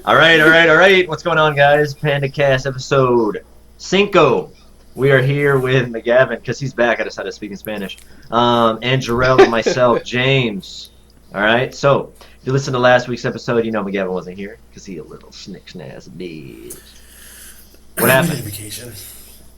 All right. What's going on, guys? Panda Cast episode 5. We are here with McGavin because he's back. I decided to speak in Spanish. And Jarrell and myself, James. All right. So if you listen to last week's episode, you know McGavin wasn't here because he a little snick-snazz bitch. What happened? Vacation.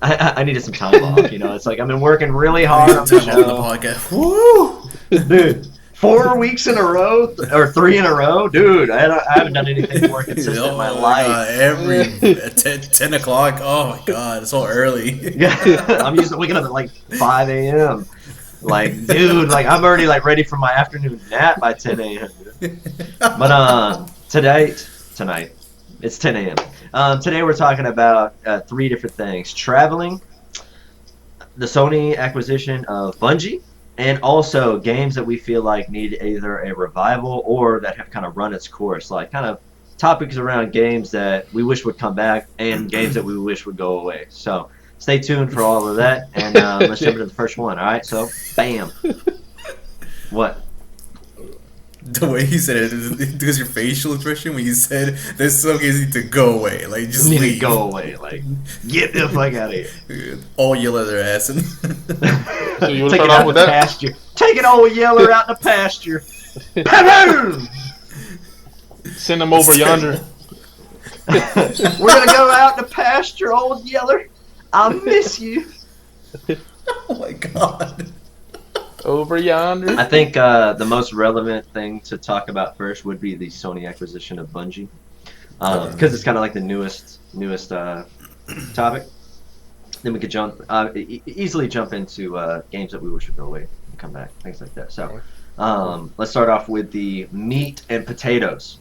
I needed some time off. You know, it's like I've been working really hard on the show. Woo! Dude. 4 weeks in a row, or 3 in a row, dude. I haven't done anything more consistent in my life. Every 10 o'clock. Oh my god, it's so early. Yeah, I'm used to waking up at like 5 a.m. Like, dude, like I'm already like ready for my afternoon nap by 10 a.m. But tonight, it's 10 a.m. Today we're talking about 3 different things: traveling, the Sony acquisition of Bungie, and also games that we feel like need either a revival or that have kind of run its course, like kind of topics around games that we wish would come back and games that we wish would go away. So stay tuned for all of that, and let's jump into the first one. All right, so bam. What? The way you said it, because your facial expression when you said there's some games need to go away, like just need leave. To go away, like get the fuck out of here. All yell at their ass and so you want to take start it off out with the that? pasture. Take it old Yeller out in the pasture. Send them over yonder. We're gonna go out in the pasture, old Yeller. I miss you. oh my god. Over yonder. I think the most relevant thing to talk about first would be the Sony acquisition of Bungie, because it's kind of like the newest topic. Then we could easily jump into games that we wish would go away and come back, things like that. So let's start off with the meat and potatoes.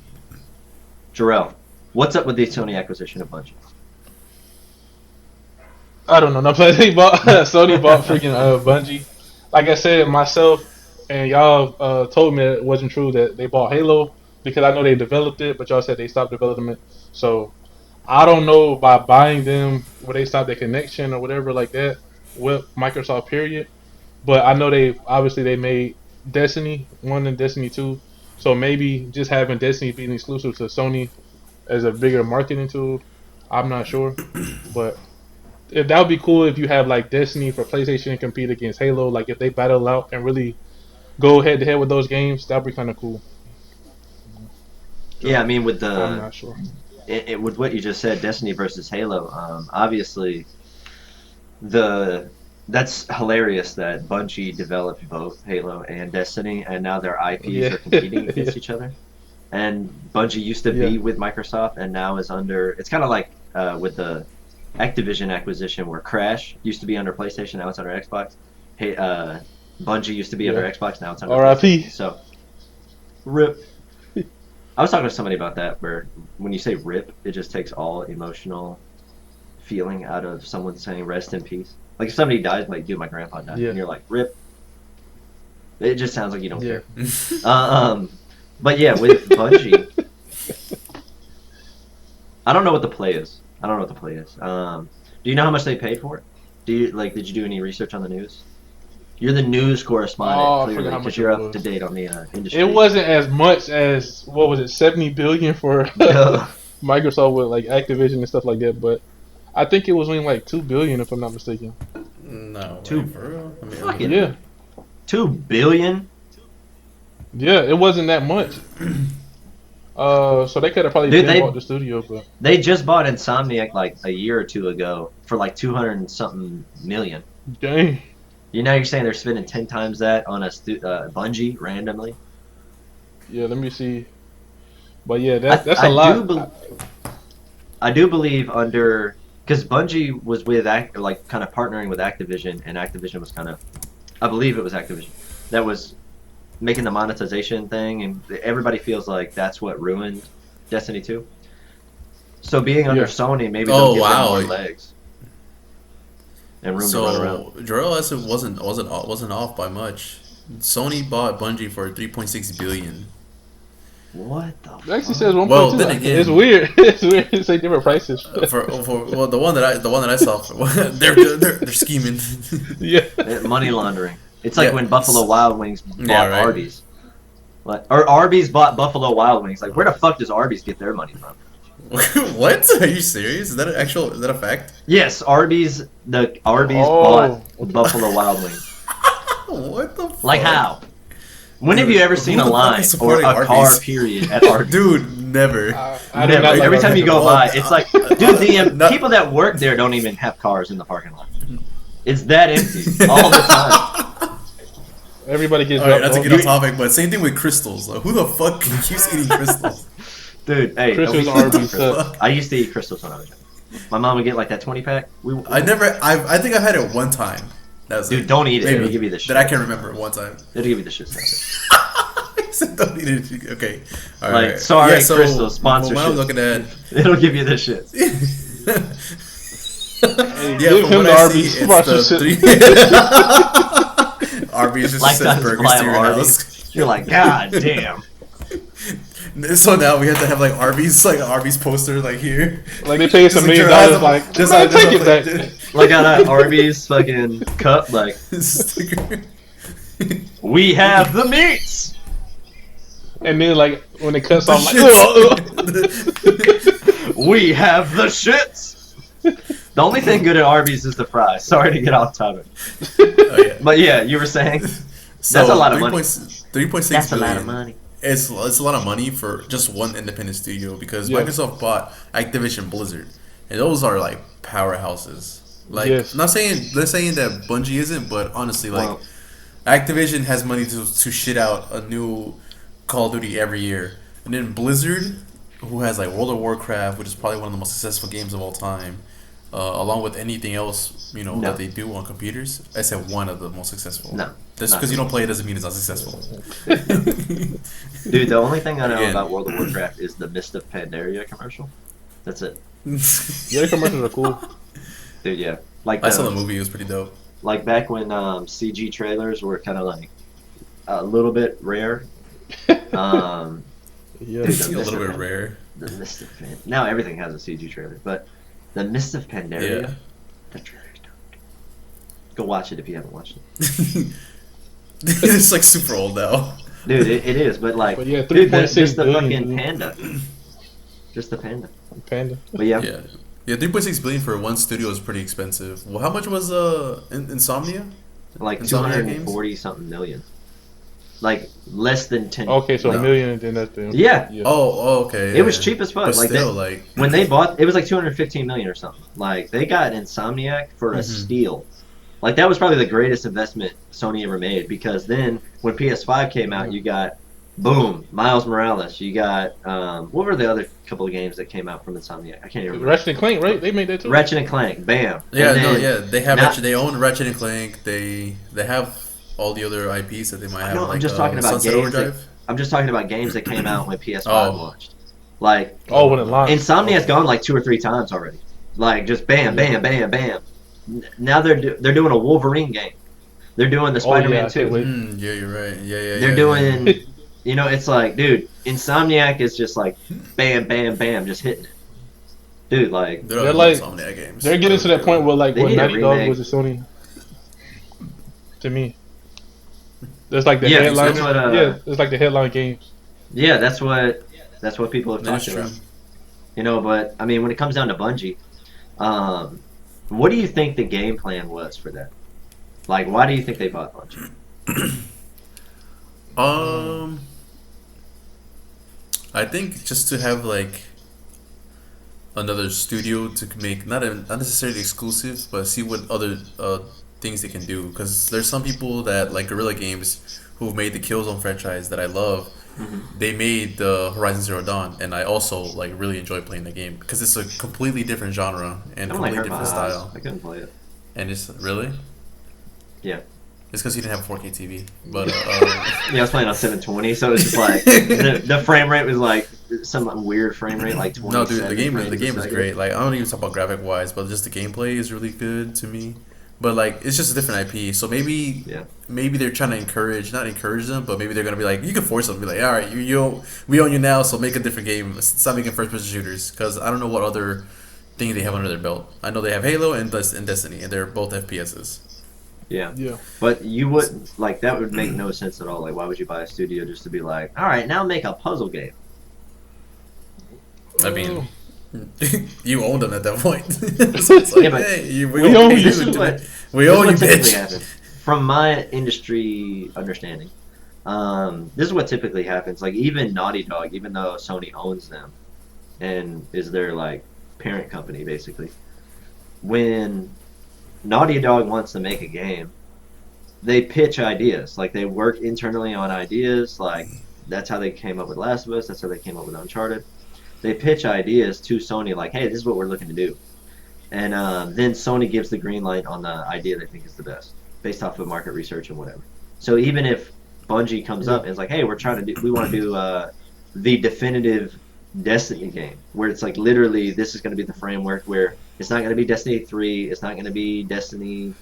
Jarrell, what's up with the Sony acquisition of Bungie? I don't know. No, Sony bought freaking Bungie. Like I said, myself and y'all told me it wasn't true that they bought Halo because I know they developed it, but y'all said they stopped developing it. So I don't know by buying them where they stopped their connection or whatever like that with Microsoft, period. But I know they made Destiny 1 and Destiny 2. So maybe just having Destiny being exclusive to Sony as a bigger marketing tool, I'm not sure. But if that would be cool if you have like Destiny for PlayStation and compete against Halo, like if they battle out and really go head to head with those games, that'd be kind of cool. Yeah, I mean with I'm not sure. With what you just said, Destiny versus Halo, obviously that's hilarious that Bungie developed both Halo and Destiny, and now their IPs are competing against each other. And Bungie used to be with Microsoft, and now is under. It's kind of like with the Activision acquisition, where Crash used to be under PlayStation, now it's under Xbox. Hey, Bungie used to be under Xbox, now it's under RIP. PlayStation. So, RIP. I was talking to somebody about that, where when you say RIP, it just takes all emotional feeling out of someone saying rest in peace. Like if somebody dies, like dude, my grandpa died, and you're like RIP. It just sounds like you don't care. But yeah, with Bungie, I don't know what the play is. Do you know how much they paid for it? Did you do any research on the news? You're the news correspondent, clearly, because you're up to date on the industry. It wasn't as much as what was it, $70 billion for Microsoft with like Activision and stuff like that, but I think it was only like $2 billion if I'm not mistaken. No, for real? Yeah, $2 billion. Yeah, it wasn't that much. So they could have probably bought the studio, but they just bought Insomniac like a year or two ago for like 200 and something million. Dang. You're saying they're spending 10 times that on a Bungie randomly? Yeah, let me see. But yeah, that's a lot. I do believe because Bungie was with kind of partnering with Activision, and Activision was I believe it was Activision that was making the monetization thing, and everybody feels like that's what ruined Destiny 2. So being under Sony, maybe they'll give them more legs and room to run around. Jarrell wasn't off by much. Sony bought Bungie for $3.6 billion. What the? It actually says 1.2. Well, then again, it's weird. It's weird to say different prices. The one that I saw, they're scheming. Yeah, money laundering. It's like when Buffalo Wild Wings bought Arby's. Or Arby's bought Buffalo Wild Wings. Like, where the fuck does Arby's get their money from? What? Are you serious? Is that Is that a fact? Yes, Arby's Oh. bought Buffalo Wild Wings. What the fuck? Like how? When have Dude, you ever who seen the a fuck line is or supporting a car Arby's? period at Arby's? Dude, never. I do Never. not like Every time you go by, Well, it's like, dude, the not- people that work there don't even have cars in the parking lot. It's that empty all the time. Everybody gets Alright, dropped not to off. get off topic, but same thing with crystals. Like, who the fuck keeps eating crystals? Dude, hey, Christmas don't be Arby's crystals. suck. I used to eat crystals when I was young. My mom would get like that 20-pack. I think I had it one time. That was Dude, it. don't eat it. Maybe. It'll give you the shit. That I can remember one time. It'll give you the shit. He said don't eat it. Okay. All Like, right. sorry, yeah, so Crystal, sponsorship. When I'm looking at It'll give you the shit. yeah, Give from him what the I Arby's see, it's the three. Arby's just sends Lifetime burgers supply to of your Arby's. house. You're like, God damn. So now we have to have like Arby's poster like here. Like they pay us $1 million. Like, just like take it back. Like on an Arby's fucking cup, like, sticker. we have the meats. And then like when it cuts off, like, We have the shits. The only thing good at Arby's is the fries. Sorry to get off topic. Oh, yeah. But yeah, you were saying? So That's a lot of money. 3.6 That's a billion. lot of money. It's a lot of money for just one independent studio because Yeah. Microsoft bought Activision Blizzard, and those are like powerhouses. Like, Yes. not saying that Bungie isn't, but honestly, like, Well- Activision has money to shit out a new Call of Duty every year, and then Blizzard, who has like World of Warcraft, which is probably one of the most successful games of all time, along with anything else No. that they do on computers. I said one of the most successful. No, Just not because you don't play it doesn't mean it's not successful. Dude, the only thing I know Again. about World of Warcraft is the Mist of Pandaria commercial. That's it. yeah, the commercials are cool. Dude, yeah. Like I saw the movie; it was pretty dope. Like back when CG trailers were kind of like a little bit rare. Um, Yeah, Dude, A little bit rare. the Mist of Pandaria. Now everything has a CG trailer, but the Mist of Pandaria, Yeah. the trailer's dope. Go watch it if you haven't watched it. It's like super old now. Dude, it is, but like, But yeah, dude, 3.6 just the billion, fucking dude. panda. Just the panda. Panda. But yeah, Yeah, 3.6 billion for one studio is pretty expensive. Well, how much was Insomnia? like Insomniac 240 something million. Like less than 10. Okay, so No. $1 million and then that's the Yeah. Oh, okay. It was cheap as fuck. But Like still, they, when they bought, it was like 215 million or something. Like they got Insomniac for a steal. Like that was probably the greatest investment Sony ever made because then when PS5 came out, you got boom, Miles Morales. You got what were the other couple of games that came out from Insomniac? I can't even remember. Ratchet and Clank, right? They made that too. Ratchet and Clank, bam. Yeah, And then- they have now- they own Ratchet and Clank. They have all the other IPs that they might have. No, like, I'm just talking about Sunset games. That, Overdrive. I'm just talking about games that came out when PS5 Oh. launched. Like Oh, when it launched. Insomniac's gone like 2 or 3 times already. Like just bam, bam, bam, bam. Now they're doing a Wolverine game. They're doing the Spider-Man yeah, I can't 2. wait. Yeah, you're right. Yeah. They're doing, you know, it's like, dude, Insomniac is just like, bam, bam, bam, just hitting it. Dude, like, They're like- Insomniac games. They're getting to that point where like They what need a Naughty Dog remake. was to Sony. To me, there's like the Yeah, headline. that's what, yeah, it's like the headline games. yeah, that's what people have That is talked true. about. You know, but I mean, when it comes down to Bungie, what do you think the game plan was for that? Like, why do you think they bought Bungie? I think just to have like another studio to make not necessarily exclusive, but see what other things they can do. Because there's some people that like Guerrilla Games who made the Killzone franchise that I love. They made the Horizon Zero Dawn, and I also like really enjoy playing the game because it's a completely different genre and I don't like completely hurt my different eyes. style. I couldn't play it. And it's really Yeah. it's because you didn't have a 4K TV, but Yeah, I was playing on 720, so it was just like the frame rate was like some weird frame rate, like 20. no, dude, the game is great. Like I don't even talk about graphic wise, but just the gameplay is really good to me. But like it's just a different IP, so maybe they're trying to not encourage them, but maybe they're gonna be like, you can force them to be like, all right, we own you now, so make a different game. Stop making first person shooters, because I don't know what other thing they have under their belt. I know they have Halo and Destiny, and they're both FPSs. Yeah. Yeah. But you wouldn't, like, that would make no sense at all. Like, why would you buy a studio just to be like, all right, now make a puzzle game? I mean, You owned them at that point. So it's like, Yeah, but hey, we own you. This is what we own you, typically bitch. happens. From my industry understanding, this is what typically happens. Like even Naughty Dog, even though Sony owns them and is their like parent company basically, when Naughty Dog wants to make a game, they pitch ideas. Like they work internally on ideas. Like that's how they came up with Last of Us. That's how they came up with Uncharted. They pitch ideas to Sony like, hey, this is what we're looking to do. And then Sony gives the green light on the idea they think is the best, based off of market research and whatever. So even if Bungie comes up and is like, hey, we want to do the definitive Destiny game, where it's like literally this is going to be the framework where it's not going to be Destiny 3, it's not going to be Destiny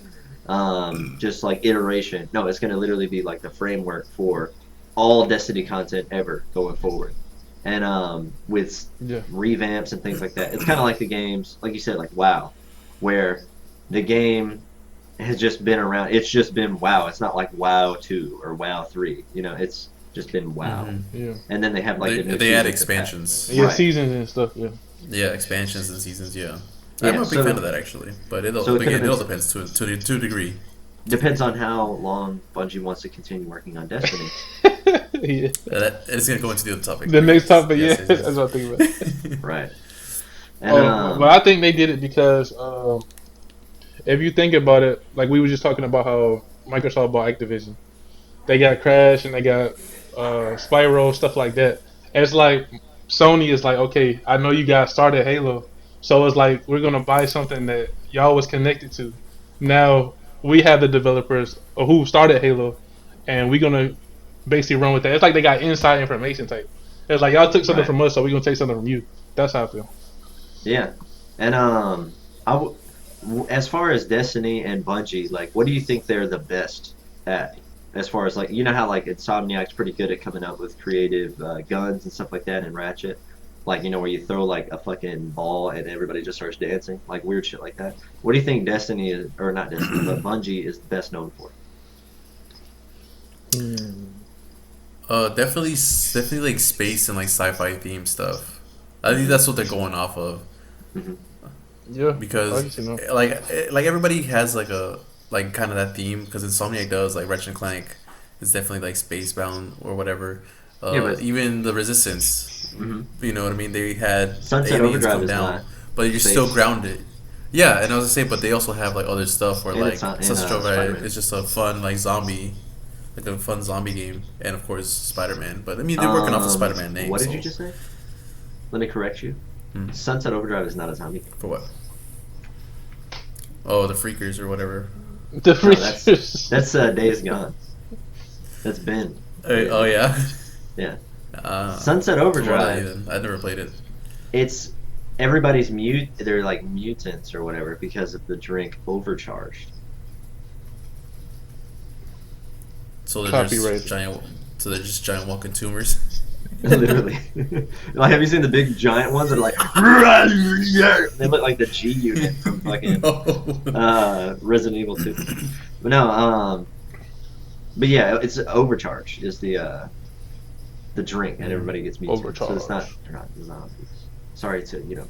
just like iteration. No, it's going to literally be like the framework for all Destiny content ever going forward. And with revamps and things like that. It's kind of like the games, like you said, like WoW, where the game has just been around. It's just been WoW. It's not like WoW 2 or WoW 3. You know, it's just been WoW. Mm-hmm. Yeah. And then they have like they add expansions. Yeah, seasons and stuff. Yeah. Yeah, expansions and seasons. Yeah. Yeah, I'm a big fan of that actually, but it all depends to a degree. Depends on how long Bungie wants to continue working on Destiny. Yeah. It's gonna go into the other topic. The next topic, yes, yeah, that's what I think about. Right. And, but I think they did it because if you think about it, like we were just talking about how Microsoft bought Activision, they got Crash and they got Spyro, stuff like that. And it's like Sony is like, okay, I know you guys started Halo, so it's like we're gonna buy something that y'all was connected to. Now we have the developers who started Halo, and we're gonna basically run with that. It's like they got inside information type. It's like y'all took something from us, so we're gonna take something from you. That's how I feel. Yeah, and as far as Destiny and Bungie, like, what do you think they're the best at? As far as like, you know how like Insomniac's pretty good at coming up with creative guns and stuff like that, and Ratchet, like, you know, where you throw like a fucking ball and everybody just starts dancing, like weird shit like that. What do you think Destiny is, or not Destiny, but Bungie is best known for? Definitely like space and like sci-fi theme stuff. I think that's what they're going off of. Mm-hmm. Yeah, because like everybody has like a like kind of that theme, because Insomniac does, like Ratchet and Clank is definitely like space bound or whatever. But even the Resistance, you know what I mean? They had Sunset aliens Overdrive come is down, not but you're space. still grounded. Yeah, and I was gonna say, but they also have like other stuff where like Sunset Overdrive is just a fun like zombie. Like a fun zombie game, and of course Spider-Man. But I mean, they're working off the Spider-Man name. What did you just say? Let me correct you. Sunset Overdrive is not a zombie game. For what? Oh, the Freakers or whatever. The Freakers. That's Days Gone. That's Ben. Oh yeah. Yeah. Sunset Overdrive. I never played it. It's everybody's They're like mutants or whatever because of the drink Overcharged. So they're just giant walking tumors. Literally. Like, have you seen the big giant ones that are like they look like the G unit from fucking Resident Evil 2. But no, but yeah, it's Overcharged is the drink, and everybody gets mutated. Overcharged. So it's not zombies. Sorry to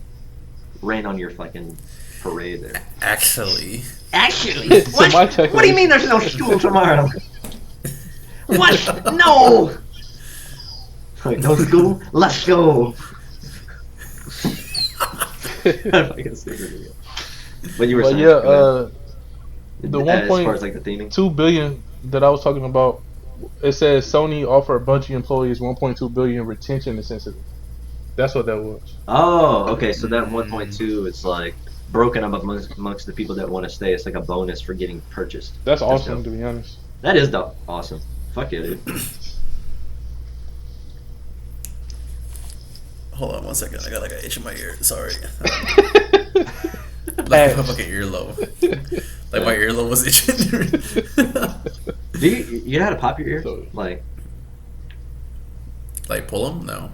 rain on your fucking parade there. Actually, what do you mean there's no school tomorrow? What? No! Like, no school? Let's go! But you were saying, the as far as like the theming? $1.2 billion that I was talking about, it says Sony offered Bungie employees $1.2 billion retention incentives. That's what that was. Oh, okay. So that 1.2 is like broken up amongst the people that want to stay. It's like a bonus for getting purchased. That's awesome, to be honest. That is awesome. Fuck yeah, dude. Hold on 1 second. I got like an itch in my ear. Sorry. Like a fucking earlobe. Like my earlobe was itching. Do you know how to pop your ears? Like pull them? No.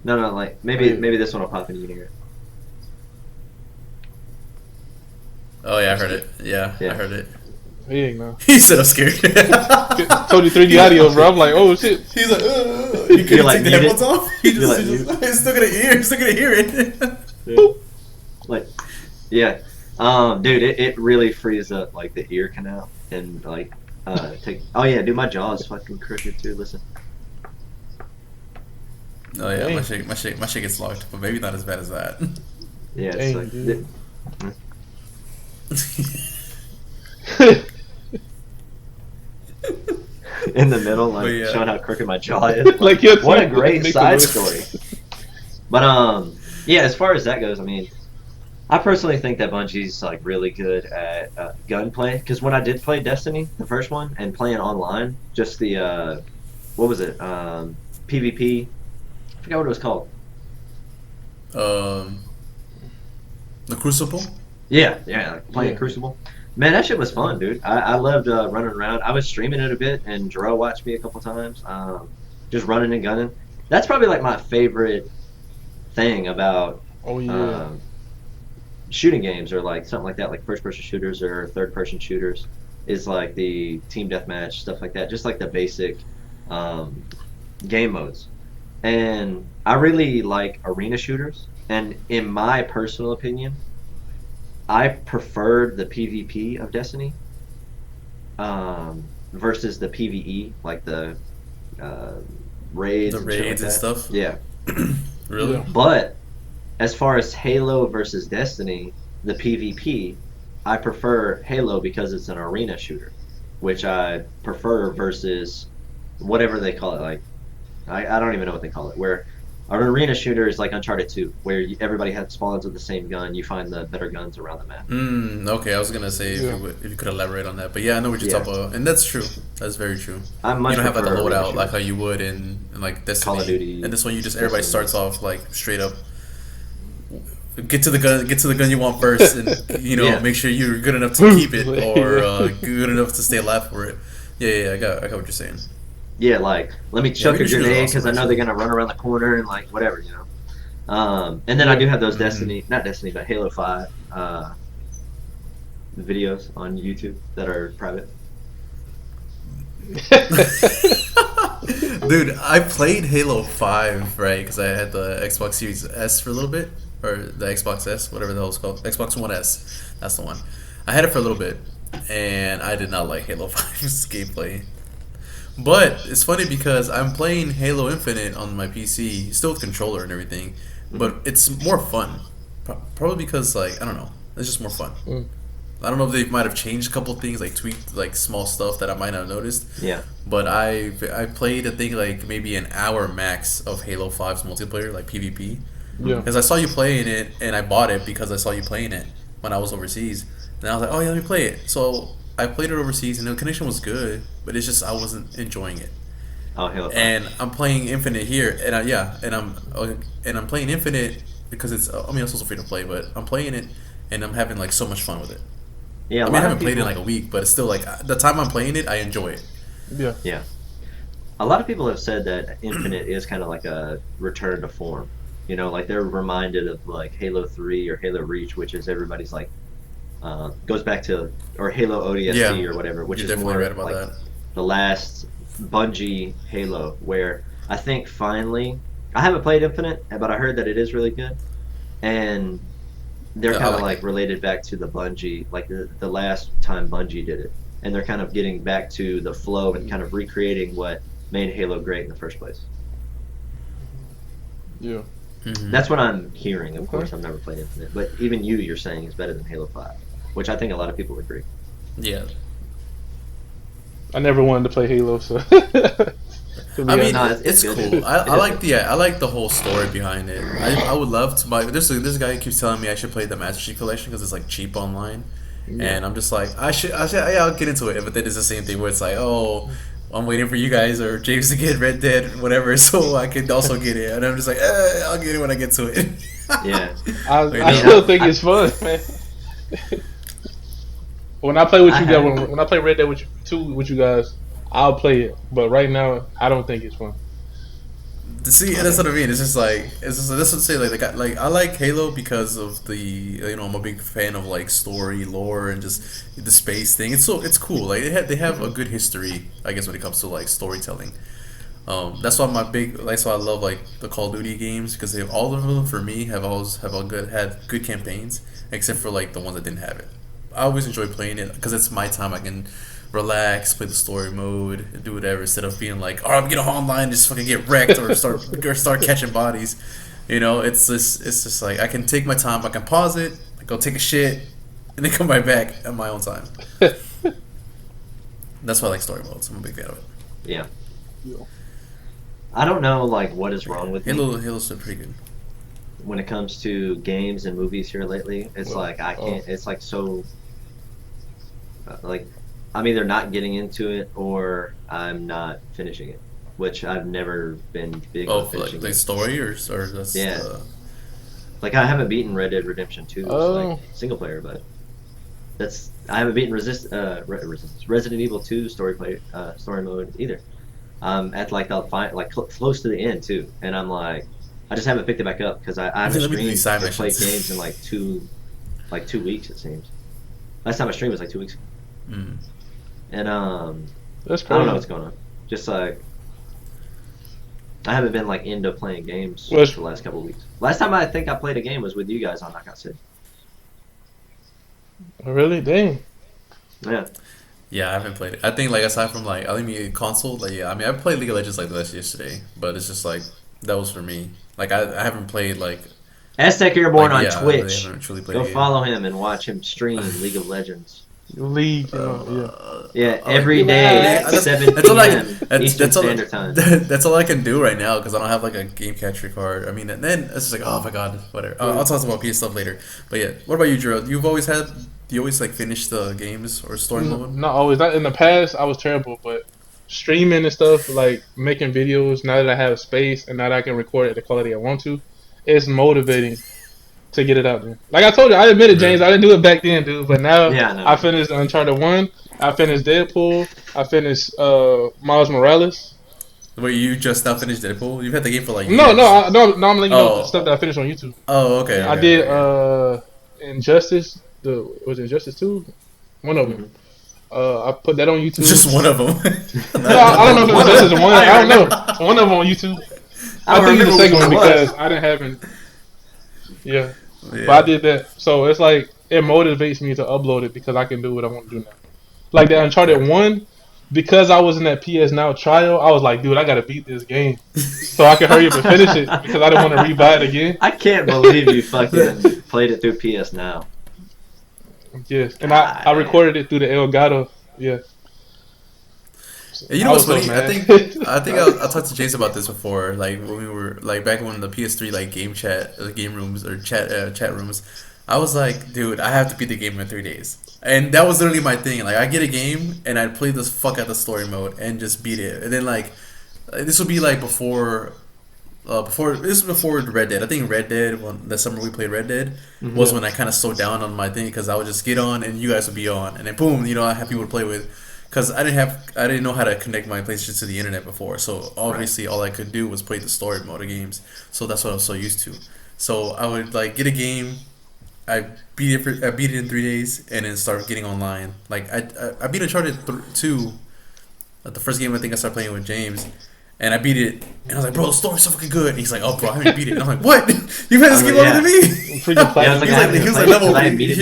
No. Like maybe this one will pop and you can hear it. Oh yeah, I heard it. Yeah, I heard it. He ain't know. He said I'm scared. Told you 3D audio, bro. I'm like, oh shit. He's like, you couldn't take the headphones off. He's still gonna hear. He's still gonna hear it. Boop. Like, yeah, dude, it really frees up like the ear canal and like take. Oh yeah, dude, my jaw's fucking crooked too. Listen. Oh yeah, Dang. my shit gets locked, but maybe not as bad as that. Yeah, it's Dang, like. dude. In the middle, like But yeah. showing how crooked my jaw is. Like, your What a teeth great make side the story. noise. But yeah, as far as that goes, I mean, I personally think that Bungie's like really good at gunplay. Because when I did play Destiny, the first one, and playing online, just the what was it? PvP. I forgot what it was called. The Crucible. Yeah, like playing Yeah. Crucible. Man, that shit was fun, dude. I loved running around. I was streaming it a bit, and Jarrell watched me a couple times. Just running and gunning. That's probably like my favorite thing about Oh yeah. shooting games or like something like that, like first-person shooters or third-person shooters, is like the team deathmatch stuff like that. Just like the basic game modes. And I really like arena shooters. And in my personal opinion, I preferred the PvP of Destiny versus the PvE, like the raids, The and shit like raids and that. stuff. Yeah, Really? Yeah. but as far as Halo versus Destiny, the PvP, I prefer Halo because it's an arena shooter, which I prefer versus whatever they call it. Like, I don't even know what they call it. Where an arena shooter is like Uncharted 2, where everybody has spawns with the same gun. You find the better guns around the map. Okay, I was gonna say Yeah. if you could elaborate on that, but yeah, I know what you're Yeah. talking about, and that's true. That's very true. I You much don't have like a prefer arena loadout like shooters. how you would in like Destiny. Call of Duty, And this one, you just everybody Destiny. starts off like straight up. Get to the gun you want first, and Yeah. make sure you're good enough to keep it or good enough to stay alive for it. Yeah, I got what you're saying. Yeah, like let me chuck a arena shooters are grenade awesome, because I know actually. they're gonna run around the corner and like whatever, And then I do have those Mhm. not Destiny, but Halo 5 videos on YouTube that are private. Dude, I played Halo 5, right? Because I had the Xbox Series S for a little bit, or the Xbox S, whatever the hell it's called, Xbox One S. That's the one. I had it for a little bit, and I did not like Halo 5's gameplay. But it's funny because I'm playing Halo Infinite on my PC, still with controller and everything, but it's more fun. Probably because like I don't know, it's just more fun. Mm. I don't know if they might have changed a couple things, like tweaked like small stuff that I might not have noticed. Yeah. But I played I think like maybe an hour max of Halo 5's multiplayer, like PvP. Yeah. Because I saw you playing it, and I bought it because I saw you playing it when I was overseas. And I was like, oh yeah, let me play it. So I played it overseas, and the connection was good, but it's just I wasn't enjoying it. Oh, Halo 5. And I'm playing Infinite here, and I'm playing Infinite because it's I mean it's also free to play, but I'm playing it, and I'm having like so much fun with it. Yeah, I mean I haven't played it in like a week, but it's still like the time I'm playing it, I enjoy it. Yeah. Yeah. A lot of people have said that Infinite is kind of like a return to form. Like they're reminded of like Halo 3 or Halo Reach, which is everybody's like goes back to, or Halo ODST Yeah. or whatever, which You're is definitely more right about like that. the last Bungie Halo, where I think finally, I haven't played Infinite, but I heard that it is really good, and they're Yeah, I kind of like like related back to the Bungie, like the last time Bungie did it, and they're kind of getting back to the flow and kind of recreating what made Halo great in the first place. Yeah. Mhm. That's what I'm hearing. Of Okay. course, I've never played Infinite, but even you're saying is better than Halo 5, which I think a lot of people agree. Yeah. I never wanted to play Halo, so. I mean, No, it's good. cool. I It like is. I like the whole story behind it. I would love to buy. This guy keeps telling me I should play the Master Chief Collection because it's like cheap online, and I'm just like I should yeah, I'll get into it. But then it's the same thing where it's like, oh, I'm waiting for you guys or James to get Red Dead whatever so I can also get it, and I'm just like I'll get it when I get to it. Yeah. I still think it's fun, man. When I play with you guys, when I play Red Dead with you guys, I'll play it. But right now, I don't think it's fun. See, that's what I mean. It's just like that's what I'm saying. Like I like Halo because of the I'm a big fan of like story, lore, and just the space thing. It's cool. Like they have a good history, I guess, when it comes to like storytelling. That's why that's why I love like the Call of Duty games because they all of them for me have always have all had good campaigns except for like the ones that didn't have it. I always enjoy playing it because it's my time. I can relax, play the story mode, and do whatever instead of being like, oh, I'm getting online, just fucking get wrecked or start catching bodies. It's just like I can take my time. I can pause it, I go take a shit, and then come right back at my own time. That's why I like story modes. I'm a big fan of it. Yeah. I don't know like what is wrong with me Halo's pretty good when it comes to games and movies here lately. It's like I can't. It's like so. Like I'm either not getting into it or I'm not finishing it, which I've never been big on finishing. Like story or that's Like I haven't beaten Red Dead Redemption 2 like single player, but I haven't beaten Resident Evil 2 story mode either. At like close to the end too, and I'm like, I just haven't picked it back up because I haven't streamed or played games in like 2 weeks it seems. Last time I streamed was like 2 weeks ago. And that's crazy. I don't know what's going on. Just like I haven't been like into playing games for the last couple of weeks. Last time I think I played a game was with you guys on Knockout City. Really? Dang. Yeah. Yeah, I haven't played it. I think like aside from like I think console, like I mean I played League of Legends like this yesterday, but it's just like that was for me. Like I haven't played like Aztec Airborne on Twitch. Go follow him and watch him stream League of Legends. League, every day, 7 p.m. Eastern Standard Time. That's all I can do right now because I don't have like a game capture card. I mean, and then it's just like, oh my god, whatever. I'll talk about PS stuff later. But yeah, what about you, Drew? Do you always like finish the games or story mode? Not always. In the past, I was terrible, but streaming and stuff, like making videos, now that I have space and now that I can record at the quality I want to, it's motivating to get it out there. Like I told you, I admitted, James, I didn't do it back then, dude. But now I finished Uncharted 1, I finished Deadpool, I finished Miles Morales. Wait, you just now finished Deadpool? You've had the game for like years. No, I'm letting you know the stuff that I finished on YouTube. Oh, okay. I did Injustice. Was it Injustice 2? One of them. I put that on YouTube. Just one of them. No, I don't know if it was Injustice 1. I don't know. One of them on YouTube. I think it's the second one because I didn't have it. Yeah. But I did that. So it's like, it motivates me to upload it because I can do what I want to do now. Like the Uncharted 1, because I was in that PS Now trial, I was like, dude, I got to beat this game so I can hurry up and finish it because I didn't want to rebuy it again. I can't believe you fucking played it through PS Now. Yes. And I recorded it through the Elgato. Yeah. You know what's funny? I think I talked to Jason about this before. Like when we were like back when the PS3 like game rooms or chat rooms. I was like, dude, I have to beat the game in 3 days, and that was literally my thing. Like I get a game and I'd play this fuck out the story mode and just beat it. And then like this would be like before Red Dead. I think Red Dead when the summer we played Red Dead was when I kind of slowed down on my thing because I would just get on and you guys would be on, and then boom, I have people to play with. Because I didn't know how to connect my PlayStation to the internet before, so obviously all I could do was play the story mode of games. So that's what I was so used to. So I would like get a game, I beat it in 3 days, and then start getting online. Like I beat Uncharted 2, the first game I think I started playing with James, and I beat it, and I was like, bro, the story's so fucking good. And he's like, oh, bro, I haven't beat it. And I'm like, what? You've had this game longer than me? He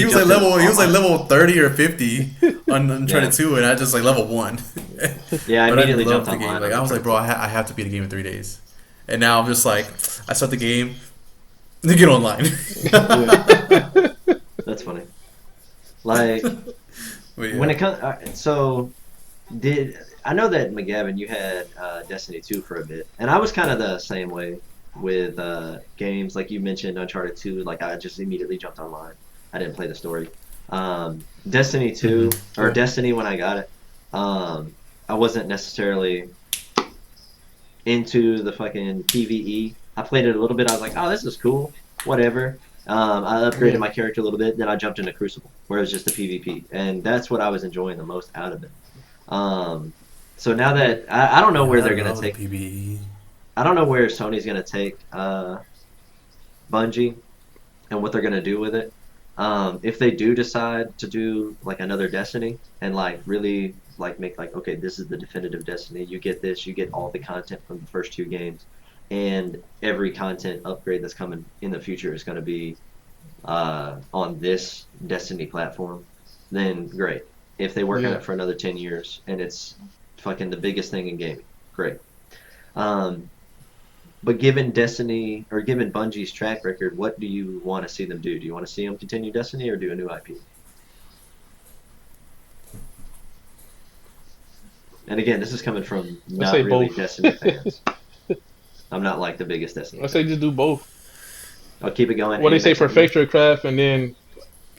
was like level 30 or 50 on Uncharted 2, and I just like level 1. Yeah, I immediately jumped on the game. Like I was like, bro, I have to beat a game in 3 days. And now I'm just like, I start the game, then get online. That's funny. Like when it comes, I know that McGavin, you had Destiny 2 for a bit, and I was kind of the same way with games. Like you mentioned Uncharted 2, like I just immediately jumped online. I didn't play the story. Destiny 2, or Destiny when I got it, I wasn't necessarily into the fucking PvE. I played it a little bit. I was like, oh, this is cool. Whatever. I upgraded my character a little bit, then I jumped into Crucible, where it was just the PvP, and that's what I was enjoying the most out of it. So now that I don't know where they're gonna take PvE. I don't know where Sony's gonna take Bungie and what they're gonna do with it. If they do decide to do like another Destiny and like really like make like, okay, this is the definitive Destiny. You get this, you get all the content from the first 2 games, and every content upgrade that's coming in the future is going to be on this Destiny platform, then great. If they work on it for another 10 years and it's fucking the biggest thing in gaming, great. But given Destiny, or given Bungie's track record, what do you want to see them do? Do you want to see them continue Destiny or do a new IP? And again, this is coming from not really both. Destiny fans. I'm not like the biggest Destiny fan. I say just do both. I'll keep it going. Well, they say perfect your craft, and then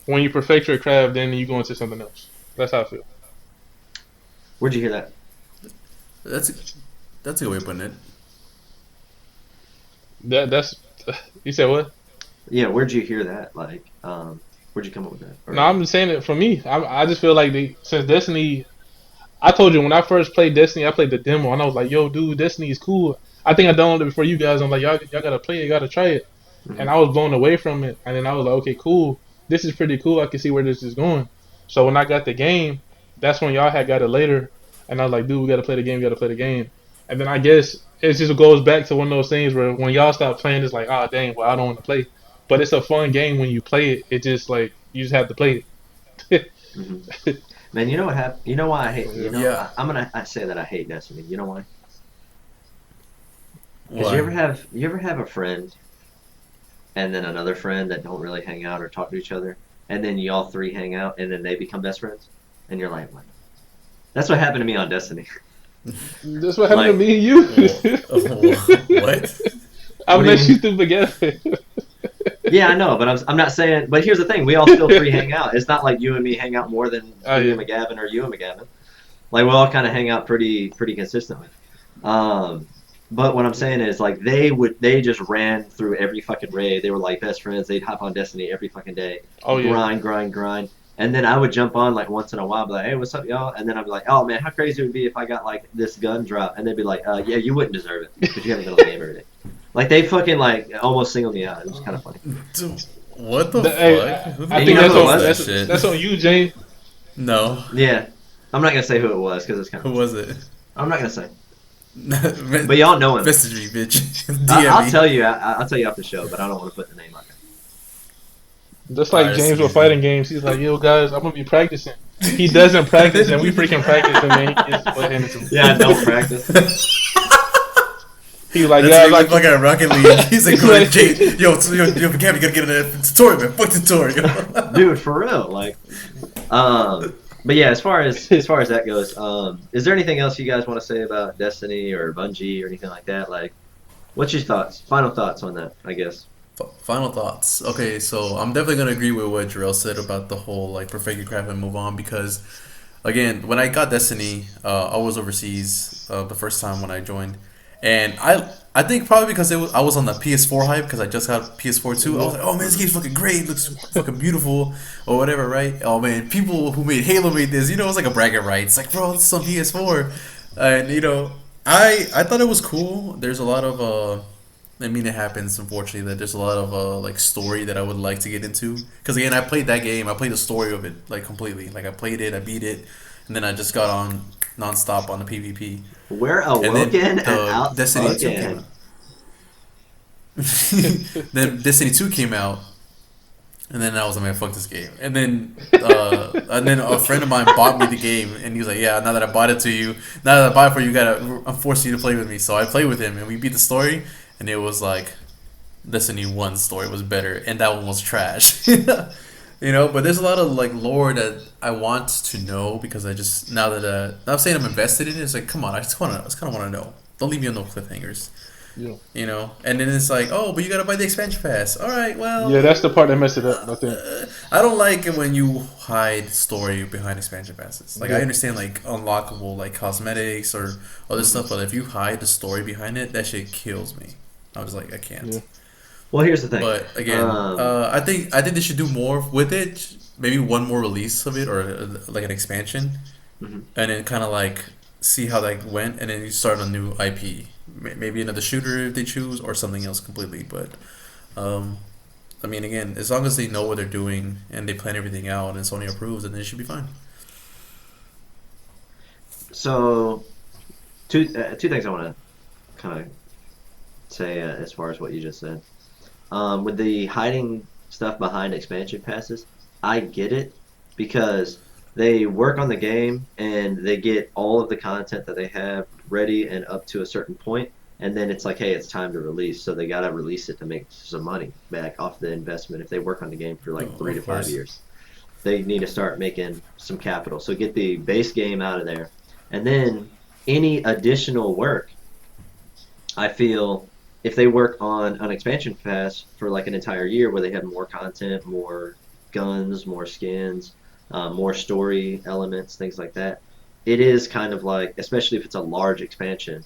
when you perfect your craft, then you go into something else. That's how I feel. Where'd you hear that? That's a good way of putting it. That's you said what? Yeah, where'd you hear that? Like, where'd you come up with that? Or, no, I'm just saying it for me. I just feel like since Destiny, I told you when I first played Destiny, I played the demo and I was like, yo, dude, Destiny is cool. I think I downloaded it before you guys. I'm like, y'all gotta play it, gotta try it. Mm-hmm. And I was blown away from it. And then I was like, okay, cool. This is pretty cool. I can see where this is going. So when I got the game, that's when y'all had got it later. And I was like, dude, we gotta play the game. And then I guess it just goes back to one of those things where when y'all stop playing, it's like, oh, dang, well, I don't want to play. But it's a fun game when you play it. It just, like, you just have to play it. Mm-hmm. Man, you know what happened? You know why I hate? I say that I hate Destiny. You know why? Because you ever have a friend, and then another friend that don't really hang out or talk to each other, and then you all 3 hang out, and then they become best friends, and you're like, what? That's what happened to me on Destiny. That's what happened to me and you. What? I met you through together. Yeah, I know, but I'm not saying. But here's the thing: we all still 3 hang out. It's not like you and me hang out more than you and McGavin or you and McGavin. Like we all kind of hang out pretty consistently. But what I'm saying is, like, they just ran through every fucking raid. They were like best friends. They'd hop on Destiny every fucking day. Grind. And then I would jump on like once in a while, be like, hey, what's up, y'all? And then I'd be like, oh man, how crazy it would be if I got like this gun drop. And they'd be like, yeah, you wouldn't deserve it because you haven't been on the game every day. Like they fucking like almost singled me out. It was kind of funny. Dude, what the fuck? I think that's on you, Jane. No. Yeah, I'm not gonna say who it was because it's kind of. Who was it? I'm not gonna say. But y'all know him. Message me, bitch. I'll tell you. I'll tell you after the show, but I don't want to put the name on there. Just like James with fighting games, he's like, yo guys, I'm gonna be practicing. He doesn't practice, and we freaking practice, and man, he gets put into him. Yeah, I don't practice. He's like, yeah, like fucking Rocket League. He's like, go Jay, yo, Gabby, gotta get in a tutorial, man. Fuck tutorial. Dude, for real, like, but yeah, as far as that goes, is there anything else you guys want to say about Destiny or Bungie or anything like that? Like, what's your thoughts? Final thoughts on that, I guess. Final thoughts. Okay, so I'm definitely gonna agree with what Jarrell said about the whole like perfect your craft and move on because, again, when I got Destiny, I was overseas the first time when I joined, and I think probably because I was on the PS4 hype because I just got PS4 too. I was like, oh man, this game's fucking great, it looks fucking beautiful or whatever, right? Oh man, people who made Halo made this. You know, it's like a bragging right. It's like, bro, this is on PS4, and you know, I thought it was cool. There's a lot of I mean, it happens, unfortunately, that there's a lot of, like, story that I would like to get into. Because, again, I played that game. I played the story of it, like, completely. Like, I played it, I beat it, and then I just got on nonstop on the PvP. We're awoken and outspoken. Destiny 2 came out. Then Destiny 2 came out, and then I was like, man, fuck this game. And then a friend of mine bought me the game, and he was like, yeah, now that I bought it to you, now that I bought it for you, I'm forcing you to play with me. So I played with him, and we beat the story. And it was like Destiny 1's story was better, and that one was trash. You know, but there's a lot of like lore that I want to know because I just now that not saying I'm invested in it, it's like come on, I just kind of want to know. Don't leave me on no cliffhangers. Yeah. You know, and then it's like, oh, but you gotta buy the expansion pass. All right, well. Yeah, that's the part that messed it up. I think. I don't like it when you hide story behind expansion passes. Like I understand like unlockable like cosmetics or other stuff, but if you hide the story behind it, that shit kills me. I was like, I can't. Yeah. Well, here's the thing. But again, I think they should do more with it. Maybe one more release of it, or like an expansion, and then kind of like see how that went, and then you start a new IP. Maybe another shooter if they choose, or something else completely. But I mean, again, as long as they know what they're doing and they plan everything out, and Sony approves, then they should be fine. So two things I want to kind of say as far as what you just said. With the hiding stuff behind expansion passes, I get it because they work on the game and they get all of the content that they have ready and up to a certain point, and then it's like, hey, it's time to release. So they gotta release it to make some money back off the investment. If they work on the game for like 3 to 5 years, they need to start making some capital. So get the base game out of there, and then any additional work, I feel if they work on an expansion pass for like an entire year where they have more content, more guns, more skins, more story elements, things like that, it is kind of like, especially if it's a large expansion,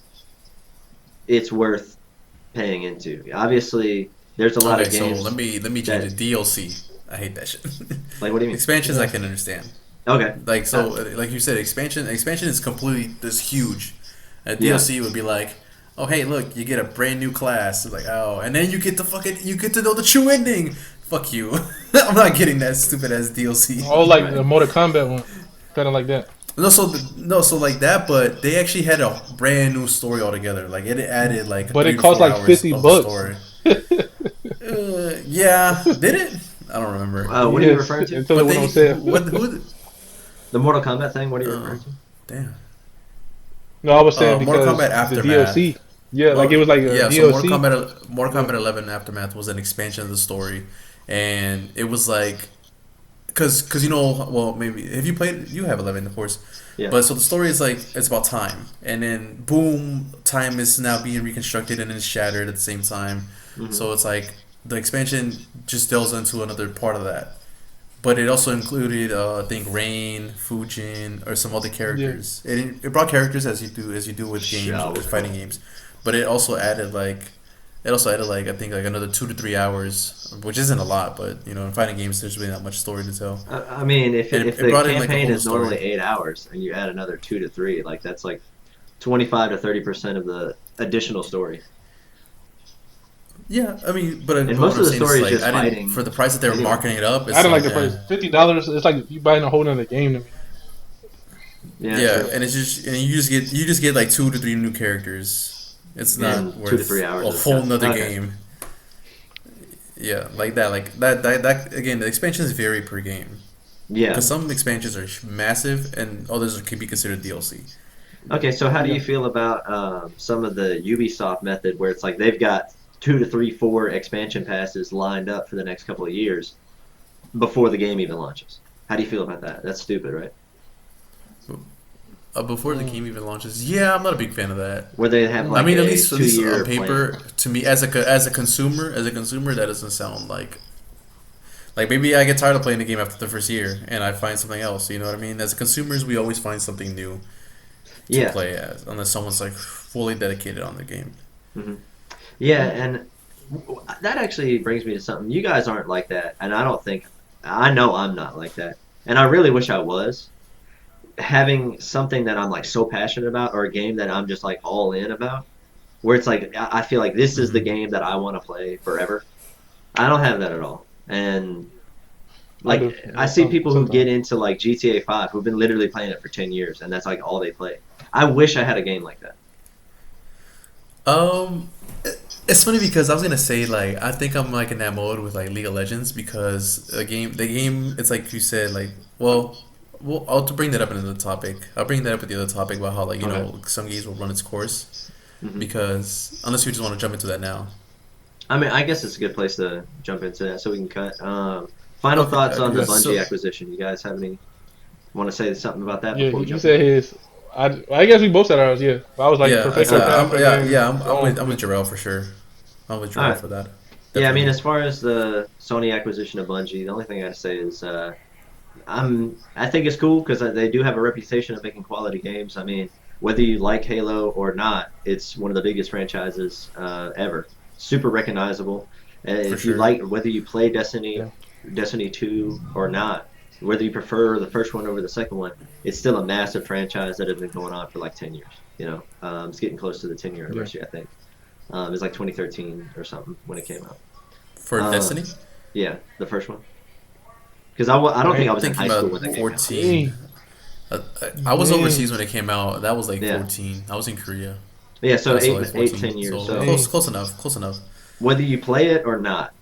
it's worth paying into. Obviously, there's a lot of games. So let me change it. DLC. I hate that shit. Like, what do you mean? Expansions, I can understand. Okay. Like like you said, expansion is completely this huge. A DLC would be like, oh hey, look, you get a brand new class. It's like, oh, and then you get to know the true ending. Fuck you. I'm not getting that stupid ass DLC. Oh, like the Mortal Kombat one, kind of like that. So like that, but they actually had a brand new story altogether. Like it added like. But it cost like $50. Yeah, did it? I don't remember. What are you referring to? Who? The Mortal Kombat thing? What are you referring to? Damn. No, I was saying because Mortal Kombat Aftermath. the DLC. Yeah, like it was like a DLC. So Mortal Kombat 11 Aftermath was an expansion of the story, and it was like, cause you know, well maybe have you played? You have 11, of course. Yeah. But so the story is like it's about time, and then boom, time is now being reconstructed and it's shattered at the same time. Mm-hmm. So it's like the expansion just delves into another part of that. But it also included, I think, Rain, Fujin, or some other characters. Yeah. It brought characters as you do with games, with fighting games. But it also added like I think like another 2 to 3 hours, which isn't a lot, but you know, in fighting games, there's really not much story to tell. I mean, if the campaign is normally 8 hours and you add another 2 to 3, like that's like 25 to 30% of the additional story. Yeah, I mean, but most of the story is just fighting. For the price that they were marketing it up. I didn't like the price. $50. It's like you buying a whole other game to me. Yeah, and it's just you just get like 2 to 3 new characters. It's not worth 2 to 3 hours a whole nother game. Yeah, like that again. The expansions vary per game. Yeah, because some expansions are massive and others could be considered DLC. Okay, so how do you feel about some of the Ubisoft method where it's like they've got 2 to 3, 4 expansion passes lined up for the next couple of years before the game even launches? How do you feel about that? That's stupid, right? Before the game even launches, yeah, I'm not a big fan of that. Where they have like, I mean, at least on paper, plan. To me, as a consumer, that doesn't sound like maybe I get tired of playing the game after the first year and I find something else. You know what I mean? As consumers, we always find something new to play as, unless someone's like fully dedicated on the game. Mm-hmm. Yeah, and that actually brings me to something. You guys aren't like that, and I know I'm not like that, and I really wish I was. Having something that I'm like so passionate about, or a game that I'm just like all in about, where it's like I feel like this is the game that I want to play forever. I don't have that at all, and like I see people who get into like GTA 5 who've been literally playing it for 10 years, and that's like all they play. I wish I had a game like that. It's funny because I was gonna say like I think I'm like in that mode with like League of Legends because the game it's like you said like well I'll bring that up in another topic. I'll bring that up with the other topic about how like you know some games will run its course because unless you just want to jump into that now. I mean, I guess it's a good place to jump into that so we can cut. Final thoughts on the Bungie acquisition. You guys have any? Want to say something about that? Yeah, you said his. I guess we both said ours. Yeah, I was like, I'm with Jarrell for sure. I'm with Jarrell for that. Definitely. Yeah, I mean, as far as the Sony acquisition of Bungie, the only thing I say is I think it's cool because they do have a reputation of making quality games. I mean, whether you like Halo or not, it's one of the biggest franchises ever. Super recognizable. If you like, whether you play Destiny 2 or not, whether you prefer the first one over the second one, it's still a massive franchise that has been going on for like 10 years. You know, it's getting close to the 10-year anniversary, I think. It was like 2013 or something when it came out. For Destiny? Yeah, the first one. Because I don't think I was in high school when that came out. I was Man. overseas when it came out. That was like Yeah. 14. I was in Korea. Yeah, so That's eight, like eight, 14. 10 years. So So close enough. Close enough. whether you play it or not,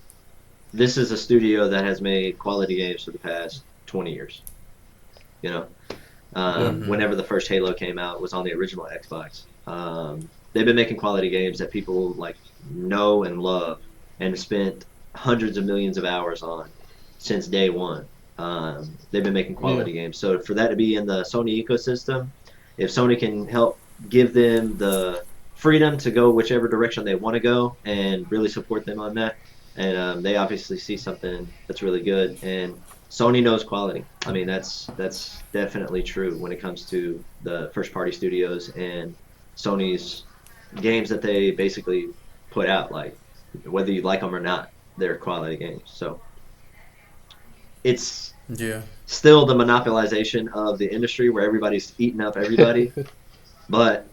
this is a studio that has made quality games for the past 20 years. You know, Mhm. whenever the first Halo came out, it was on the original Xbox. They've been making quality games that people like know and love, and spent hundreds of millions of hours on since day one. They've been making quality games. So for that to be in the Sony ecosystem, if Sony can help give them the freedom to go whichever direction they want to go and really support them on that, and they obviously see something that's really good, and Sony knows quality. I mean, that's definitely true when it comes to the first party studios and Sony's games that they basically put out. Like whether you like them or not, they're quality games. So it's Yeah. still the monopolization of the industry where everybody's eating up everybody, but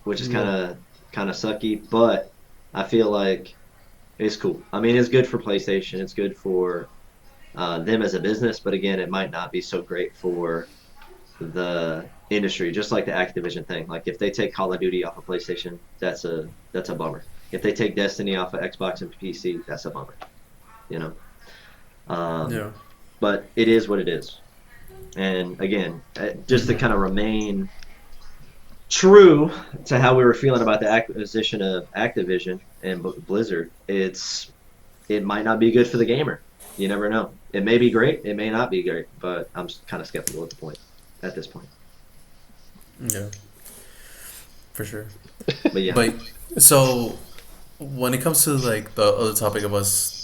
which is kind of sucky. But I feel like it's cool. I mean, it's good for PlayStation. It's good for them as a business, but again, it might not be so great for the industry. Just like the Activision thing. Like if they take Call of Duty off of PlayStation, that's a bummer. If they take Destiny off of Xbox and PC, that's a bummer. You know. Yeah. But it is what it is. And again, just to kind of remain true to how we were feeling about the acquisition of Activision and Blizzard, it might not be good for the gamer. You never know. It may be great, it may not be great, but I'm kind of skeptical at this point. Yeah. For sure. But yeah. But so when it comes to like the other topic of us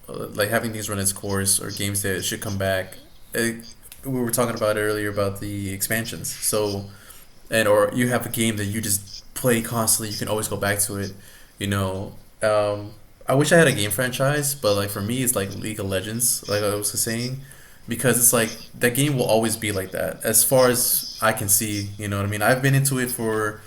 like having these run its course or games that should come back, we were talking about earlier about the expansions. So or you have a game that you just play constantly, you can always go back to it. You know, I wish I had a game franchise, but like for me, it's like League of Legends, like I was saying, because it's like that game will always be like that as far as I can see. You know what I mean? I've been into it for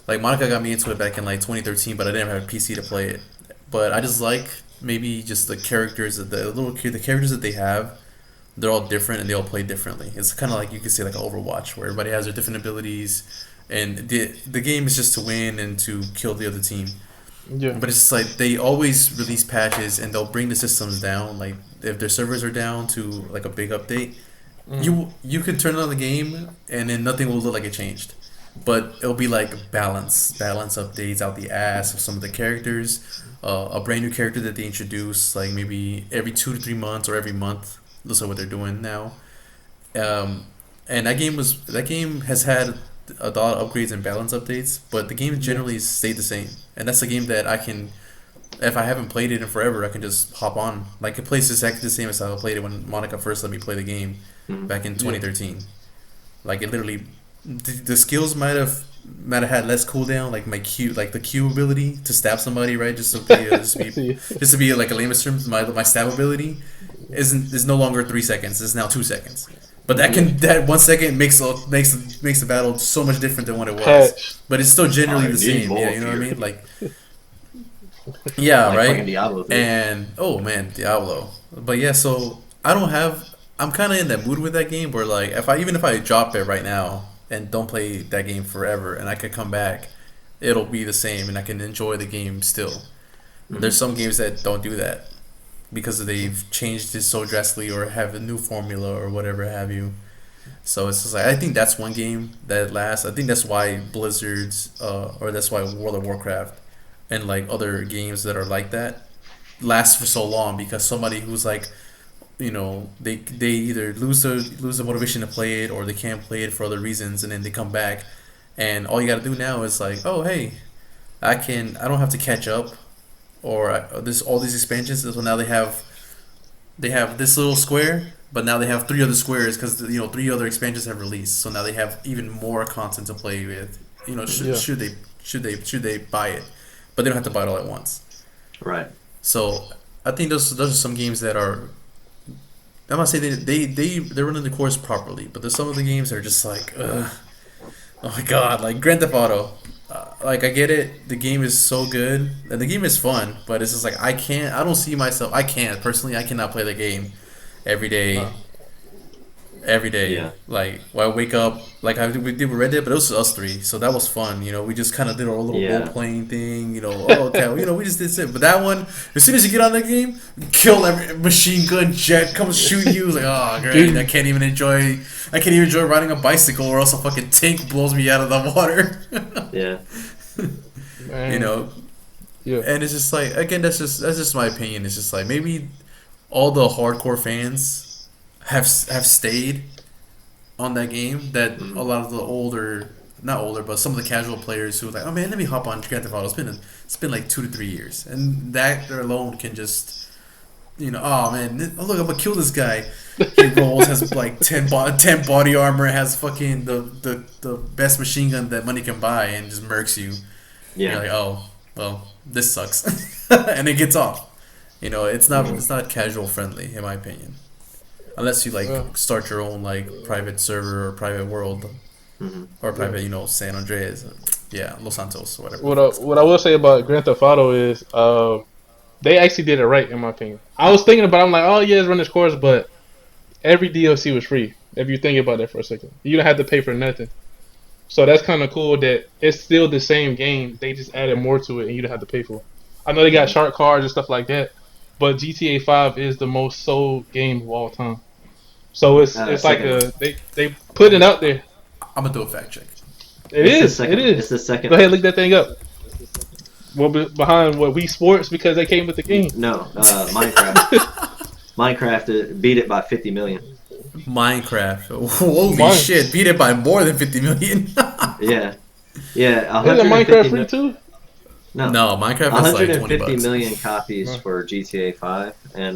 like Monica got me into it back in like 2013, but I didn't have a PC to play it. But I just like maybe just the characters, the characters that they have. They're all different and they all play differently. It's kind of like you could say like Overwatch, where everybody has their different abilities, and the game is just to win and to kill the other team. Yeah. But it's just like they always release patches and they'll bring the systems down. Like if their servers are down to like a big update, you could turn on the game and then nothing will look like it changed. But it'll be like balance updates out the ass of some of the characters, a brand new character that they introduce like maybe every 2 to 3 months or every month. Looks like what they're doing now. And that game has had a lot of upgrades and balance updates, but the game generally stayed the same. And that's a game that I can, if I haven't played it in forever, I can just hop on. Like it plays exactly the same as how I played it when Monica first let me play the game back in 2013. Like it literally, the skills might have had less cooldown, like the Q ability to stab somebody, right? Just to be like a layman's term, my stab ability is no longer 3 seconds. It's now 2 seconds. But that 1 second makes the battle so much different than what it was. But it's still generally the same. Yeah, you know what I mean? Like, yeah, like right. fucking Diablo 3. And oh man, Diablo. But yeah, so I'm kind of in that mood with that game where like even if I drop it right now and don't play that game forever, and I could come back, it'll be the same, and I can enjoy the game still. There's some games that don't do that because they've changed it so drastically or have a new formula or whatever have you. So it's just like I think that's one game that lasts. I think that's why Blizzard's or that's why World of Warcraft and like other games that are like that last for so long, because somebody who's like, you know, they either lose the motivation to play it or they can't play it for other reasons, and then they come back, and all you got to do now is like, oh hey, I don't have to catch up, or there's all these expansions. So now they have this little square, but now they have 3 other squares because 3 other expansions have released. So now they have even more content to play with. You know, should they buy it, but they don't have to buy it all at once. Right. So I think those are some games that are. I'm not saying they're running the course properly, but there's some of the games that are just like, ugh, oh my god, like Grand Theft Auto. Like I get it, the game is so good and the game is fun, but it's just like I cannot play the game every day. every day. Yeah. Like, when I wake up, like we did with Red Dead, but it was us three, so that was fun. You know, we just kind of did our little Yeah. role playing thing. You know, oh, okay, well, you know, we just did it. But that one, as soon as you get on that game, kill every machine gun jet comes shoot you. It's like, oh, great! I can't even enjoy riding a bicycle, or else a fucking tank blows me out of the water. Yeah. Man. You know. Yeah. And it's just like, again, that's just my opinion. It's just like, maybe all the hardcore fans have stayed on that game, that a lot of the not older, but some of the casual players who are like, oh man, let me hop on Grand Theft Auto. It's been like 2 to 3 years, and that alone can just, you know, oh man, oh look, I'm gonna kill this guy. He rolls, has like 10 body armor, has fucking the best machine gun that money can buy, and just murks you. Yeah. You're like, oh well, this sucks, and it gets off. You know, it's not casual friendly, in my opinion, unless you like start your own like private server or private world, or private, you know, San Andreas, Los Santos, or whatever. What I will say about Grand Theft Auto is, they actually did it right, in my opinion. I was thinking about it, I'm like, oh yeah, it's run its course, but every DLC was free. If you think about that for a second, you don't have to pay for nothing. So that's kind of cool that it's still the same game. They just added more to it, and you don't have to pay for it. I know they got shark cards and stuff like that, but GTA 5 is the most sold game of all time. So it's like they put it out there. I'm gonna do a fact check. It is. It's the second. Go ahead, look that thing up. Well, behind what Wii Sports, because they came with the game. No, Minecraft. Minecraft beat it by 50 million. Minecraft. Holy shit! Beat it by more than 50 million. Yeah. Isn't Minecraft free too? No, Minecraft is like 20 150 bucks. million copies for GTA 5, and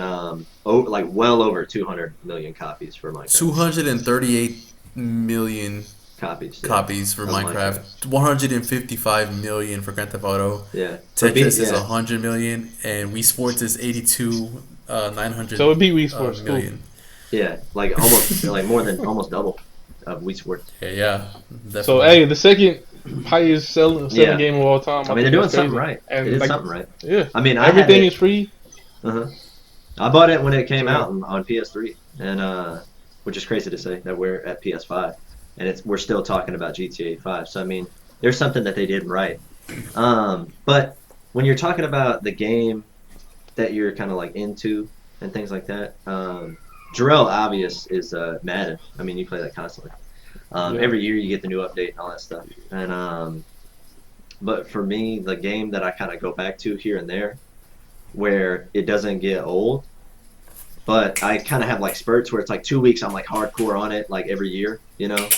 like well over 200 million copies for Minecraft. 238 million copies for Minecraft. 155 million for Grand Theft Auto. Yeah. Tetris is 100 million, and Wii Sports is 82 900. So it beat Wii Sports Cool. million. Yeah, like almost like more than almost double of Wii Sports. Yeah. Definitely. So hey, the second highest selling game of all time. I mean, they're doing something right. And they did something right. Yeah. I mean, everything is free. I bought it when it came out on PS3, and which is crazy to say that we're at PS5, and we're still talking about GTA 5. So I mean, there's something that they did right. But when you're talking about the game that you're kind of like into and things like that, Jarrell Obvious is Madden. I mean, you play that constantly. Every year you get the new update and all that stuff. And but for me, the game that I kind of go back to here and there, where it doesn't get old, but I kind of have like spurts where it's like 2 weeks I'm like hardcore on it, like every year, you know,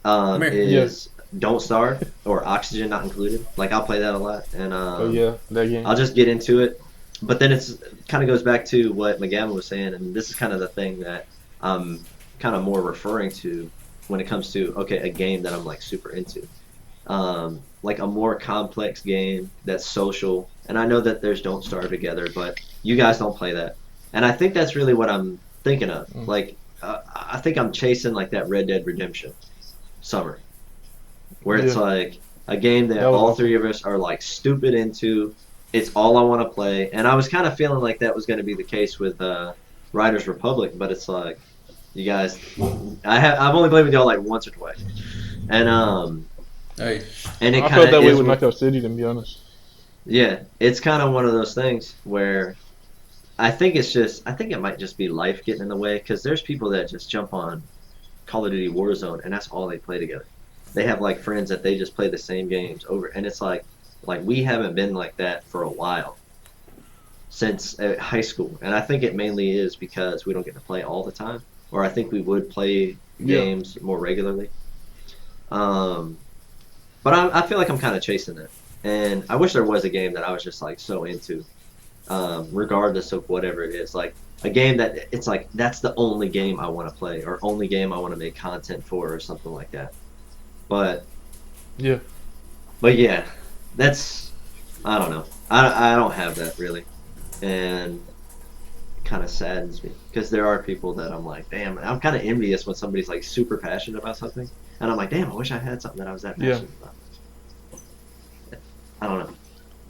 is Don't Starve or Oxygen Not Included. Like I'll play that a lot, and that game. I'll just get into it. But then it's kind of goes back to what McGavin was saying, and this is kind of the thing that I'm kind of more referring to when it comes to, okay, a game that I'm like super into. Like a more complex game that's social. And I know that there's Don't Starve Together, but you guys don't play that. And I think that's really what I'm thinking of. Like, I think I'm chasing like that Red Dead Redemption summer, where it's like a game that all three of us are like stupid into. It's all I want to play, and I was kind of feeling like that was going to be the case with Riders Republic, but it's like, you guys, I've only played with y'all like once or twice, and hey. And I felt that way with Knockout City, to be honest. Yeah, it's kind of one of those things where I think it might just be life getting in the way, because there's people that just jump on Call of Duty Warzone and that's all they play together. They have like friends that they just play the same games over, and it's like we haven't been like that for a while, since high school. And I think it mainly is because we don't get to play all the time, or I think we would play games more regularly. But I feel like I'm kind of chasing it, and I wish there was a game that I was just like so into, regardless of whatever it is. Like a game that it's like that's the only game I want to play, or only game I want to make content for, or something like that. But yeah, that's, I don't know. I don't have that really, and it kind of saddens me, because there are people that I'm like, damn, I'm kind of envious when somebody's like super passionate about something, and I'm like, damn, I wish I had something that I was that passionate about. I don't know.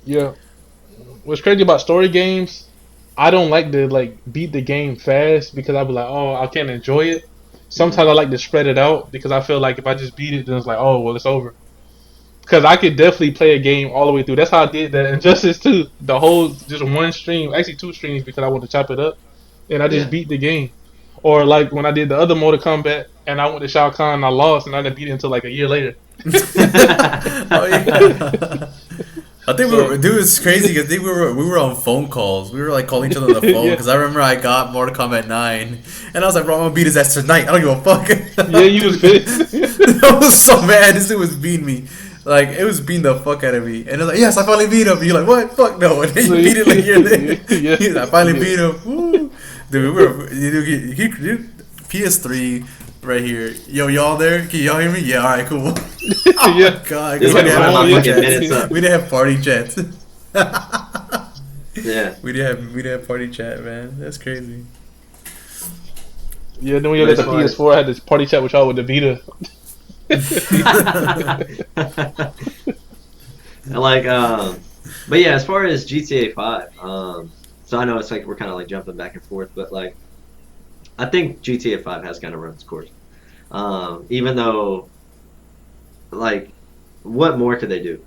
Yeah. What's crazy about story games, I don't like to like beat the game fast, because I'll be like, oh, I can't enjoy it. sometimes I like to spread it out because I feel like if I just beat it, then it's like, oh well, it's over. Because I could definitely play a game all the way through. That's how I did that Injustice 2. The whole, just one stream, actually 2 streams because I wanted to chop it up. And I just beat the game. Or like when I did the other Mortal Kombat and I went to Shao Kahn and I lost and I didn't beat it until like a year later. Oh yeah. I think dude, it's crazy because we were on phone calls. We were like calling each other on the phone because I remember I got Mortal Kombat 9 and I was like, bro, I'm gonna beat his ass tonight. I don't give a fuck. Yeah, you was pissed. I was so mad. This dude was beating me. Like, it was beating the fuck out of me. And I was like, yes, I finally beat him. And you're like, what? Fuck no. And then you beat it like you're there. I finally beat him. Woo. Dude, PS3 right here. Yo, y'all there? Can y'all hear me? Yeah, alright, cool. Oh my god. We didn't have party chats. Yeah. We didn't have party chat, man. That's crazy. Yeah, then when you got the PS4, I had this party chat with y'all with the Vita. Like, but yeah, as far as GTA 5, so I know it's like we're kind of like jumping back and forth, but like, I think GTA 5 has kind of run its course. Even though, like, what more could they do?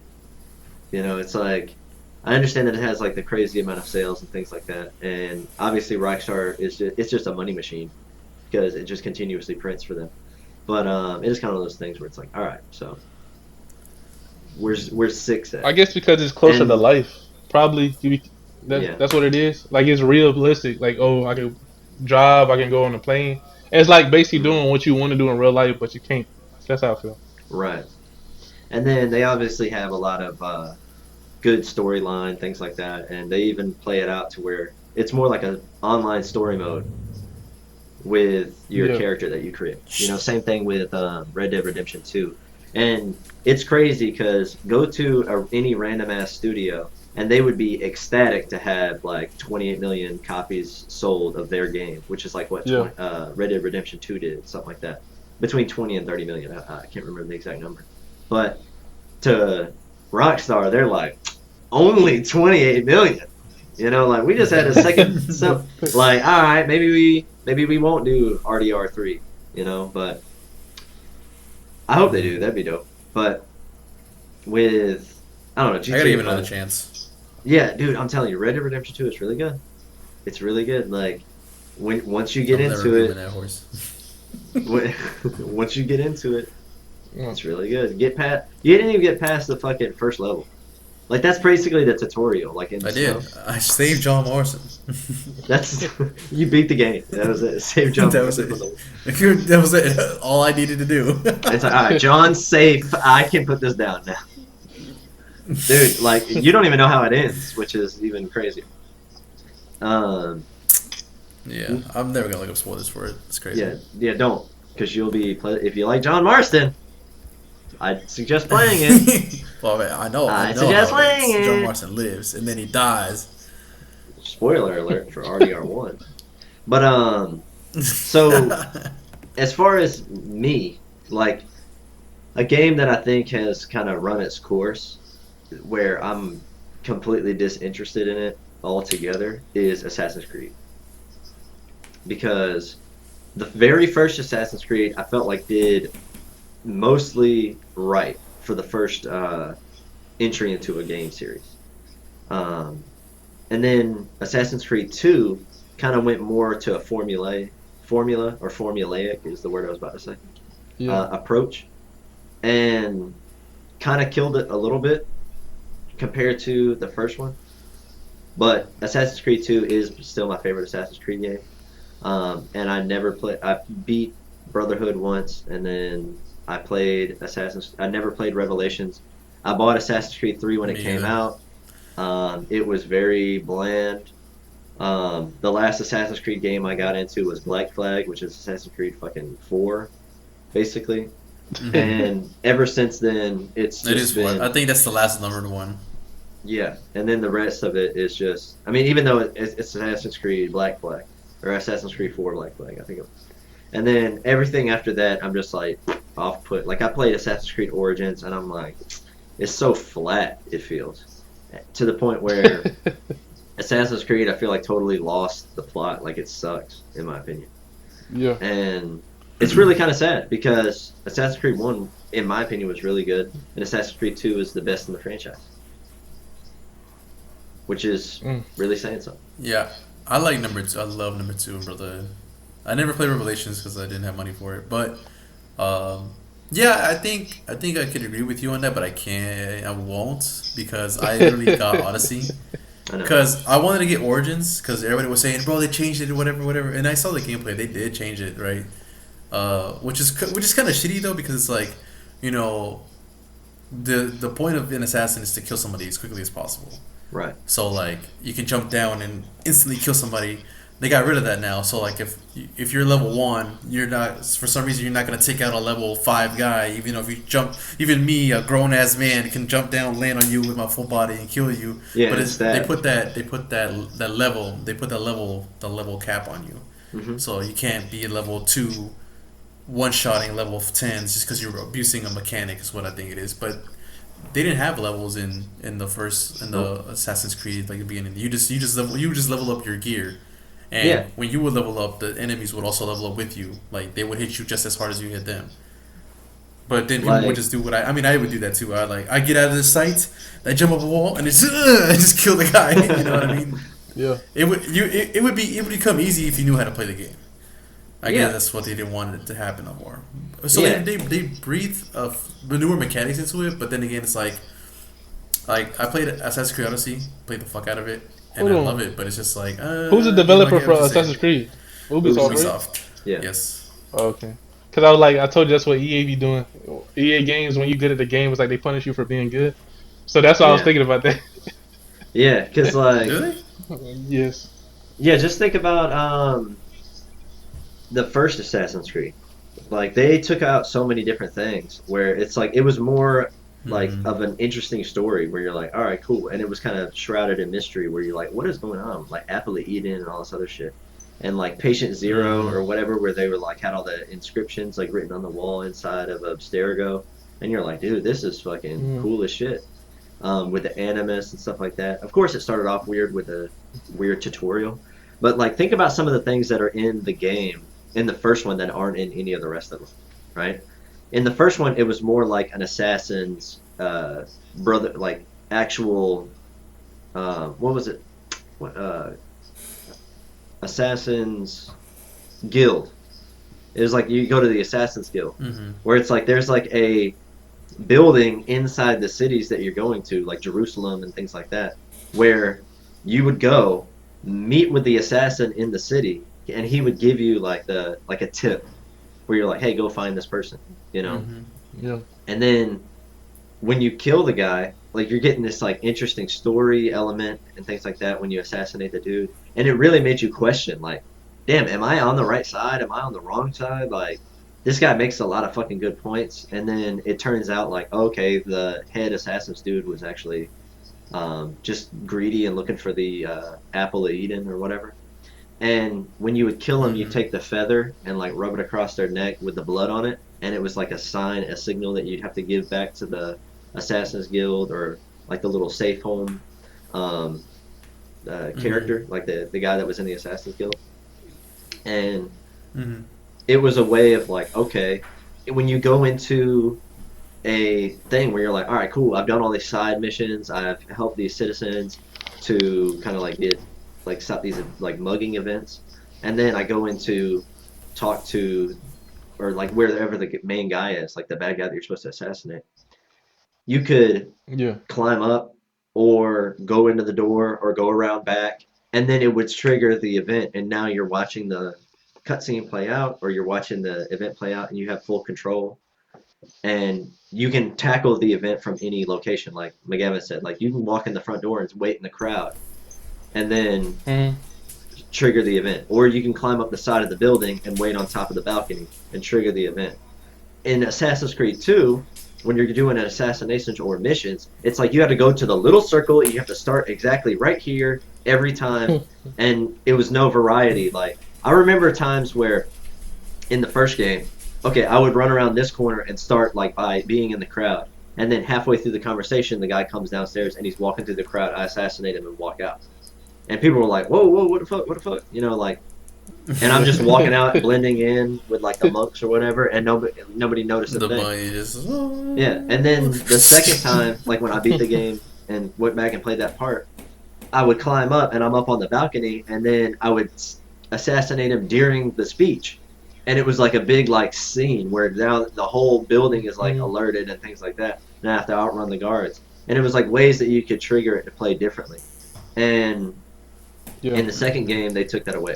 You know, it's like, I understand that it has like the crazy amount of sales and things like that, and obviously Rockstar it's just a money machine because it just continuously prints for them. But it is kind of one of those things where it's like, all right, so where's 6 at? I guess because it's closer to life. Probably that's what it is. Like, it's realistic. Like, oh, I can drive, I can go on a plane. And it's like basically doing what you want to do in real life, but you can't. That's how I feel. Right. And then they obviously have a lot of good storyline, things like that, and they even play it out to where it's more like an online story mode with your character that you create. You know, same thing with Red Dead Redemption 2. And it's crazy because go to any random ass studio and they would be ecstatic to have like 28 million copies sold of their game, which is like what Red Dead Redemption 2 did, something like that. Between 20 and 30 million. I can't remember the exact number. But to Rockstar, they're like, only 28 million. You know, like, we just had a second. So, like, all right, maybe we won't do RDR3, you know, but I hope they do. That'd be dope. But with, I don't know, GTA I gotta give it another chance. Yeah, dude, I'm telling you, Red Dead Redemption 2 is really good. It's really good. Like, once you get into it, once you get into it, it's really good. You didn't even get past the fucking first level. Like, that's basically the tutorial. Like, in the did. I saved John Morrison. That's you beat the game. That was it. Save John. That was it. That was it. All I needed to do. It's like, all right, John's safe. I can put this down now, dude. Like, you don't even know how it ends, which is even crazier. Yeah, I'm never gonna look up spoilers for it. It's crazy. Yeah, don't, because you'll be if you like John Marston. I'd suggest playing it. Well, I know. I suggest playing it. John Marston lives, and then he dies. Spoiler alert for RDR1. But, so, as far as me, like, a game that I think has kind of run its course, where I'm completely disinterested in it altogether, is Assassin's Creed. Because the very first Assassin's Creed, I felt like did mostly right for the first entry into a game series. And then Assassin's Creed 2 kind of went more to a formula or formulaic is the word I was about to say, approach, and kind of killed it a little bit compared to the first one. But Assassin's Creed 2 is still my favorite Assassin's Creed game. And I beat Brotherhood once, and then I played I never played Revelations. I bought Assassin's Creed 3 when it came out. It was very bland. The last Assassin's Creed game I got into was Black Flag, which is Assassin's Creed fucking 4, basically. And ever since then, it's just been... I think that's the last numbered one. Yeah, and then the rest of it is just... I mean, even though it's Assassin's Creed Black Flag, or Assassin's Creed 4 Black Flag, I think it was. And then everything after that, I'm just like off put. Like, I played Assassin's Creed Origins, and I'm like, it's so flat, it feels. To the point where Assassin's Creed, I feel like, totally lost the plot. Like, it sucks, in my opinion. Yeah. And it's really kind of sad because Assassin's Creed 1, in my opinion, was really good, and Assassin's Creed 2 is the best in the franchise, which is really saying something. Yeah, I like number 2. I love number 2, brother. I never played Revelations because I didn't have money for it, but yeah, I think I could agree with you on that, but I won't because I literally got Odyssey. Because I wanted to get Origins, because everybody was saying, bro, they changed it, whatever, and I saw the gameplay. They did change it, right? Which is kind of shitty though, because it's like, you know, the point of an assassin is to kill somebody as quickly as possible. Right. So like you can jump down and instantly kill somebody. They got rid of that now. So like if you're level 1, you're not, for some reason you're not gonna take out a level 5 guy. Even though if you jump, even me, a grown ass man, can jump down, land on you with my full body and kill you. Yeah, but they put that level cap on you. Mm-hmm. So you can't be level 2 one-shotting level 10s just because you're abusing a mechanic is what I think it is. But they didn't have levels in the Assassin's Creed like the beginning. You just level up your gear. And when you would level up, the enemies would also level up with you. Like they would hit you just as hard as you hit them. But then people would just do what I would do that too. I get out of the sight, I jump up a wall, and I just kill the guy. You know what I mean? Yeah. It would become easy if you knew how to play the game. I guess that's what they didn't want it to happen no more. So they breathe newer mechanics into it, but then again, it's like I played Assassin's Creed Odyssey, played the fuck out of it, and I love it. But it's just like who's the developer for Assassin's Creed? Ubisoft. Yeah. Yes. Oh, okay. Because I told you that's what EA be doing. EA games, when you good at the game, it's like they punish you for being good. So that's why I was thinking about that. Yeah, because like. Do they? Yes. Yeah, just think about the first Assassin's Creed. Like they took out so many different things where it's like it was more like of an interesting story where you're like, all right, cool, and it was kind of shrouded in mystery where you're like, what is going on? Like Apple of Eden and all this other shit, and like Patient Zero or whatever, where they were like had all the inscriptions like written on the wall inside of Abstergo, and you're like, dude, this is fucking cool as shit. With the animus and stuff like that. Of course, it started off weird with a weird tutorial, but like think about some of the things that are in the game in the first one that aren't in any of the rest of them, right? In the first one, it was more like an assassin's brother, like actual what was it? Assassin's Guild. It was like you go to the Assassin's Guild, where it's like there's like a building inside the cities that you're going to, like Jerusalem and things like that, where you would go meet with the assassin in the city, and he would give you like a tip where you're like, hey, go find this person, you know? Yeah. And then when you kill the guy, like you're getting this like interesting story element and things like that when you assassinate the dude, and it really made you question like, damn, am I on the right side? Am I on the wrong side? Like, this guy makes a lot of fucking good points, and then it turns out like, okay, the head assassin's dude was actually just greedy and looking for the apple of Eden or whatever. And when you would kill him, you take the feather and like rub it across their neck with the blood on it, and it was like a sign, a signal that you'd have to give back to the Assassin's Guild or like the little safe home character, like the guy that was in the Assassin's Guild. And it was a way of like, okay, when you go into a thing where you're like, all right, cool, I've done all these side missions, I've helped these citizens to kind of like get like stop these like mugging events, and then I go into talk to or like wherever the main guy is, like the bad guy that you're supposed to assassinate. You could climb up or go into the door or go around back, and then it would trigger the event, and now you're watching the cutscene play out or you're watching the event play out, and you have full control, and you can tackle the event from any location. Like McGavin said, like you can walk in the front door and wait in the crowd and then trigger the event, or you can climb up the side of the building and wait on top of the balcony and trigger the event. In Assassin's Creed 2, when you're doing an assassination or missions, it's like you have to go to the little circle, you have to start exactly right here every time, and it was no variety. Like I remember times where in the first game, okay, I would run around this corner and start like by being in the crowd, and then halfway through the conversation the guy comes downstairs and he's walking through the crowd, I assassinate him and walk out. And people were like, whoa, what the fuck, you know, like and I'm just walking out, blending in with like the monks or whatever, and nobody noticed a The thing. money just Yeah, and then the second time, like when I beat the game and went back and played that part, I would climb up, and I'm up on the balcony, and then I would assassinate him during the speech, and it was like a big like scene where now the whole building is like alerted and things like that, and I have to outrun the guards, and it was like ways that you could trigger it to play differently, and in the second game they took that away,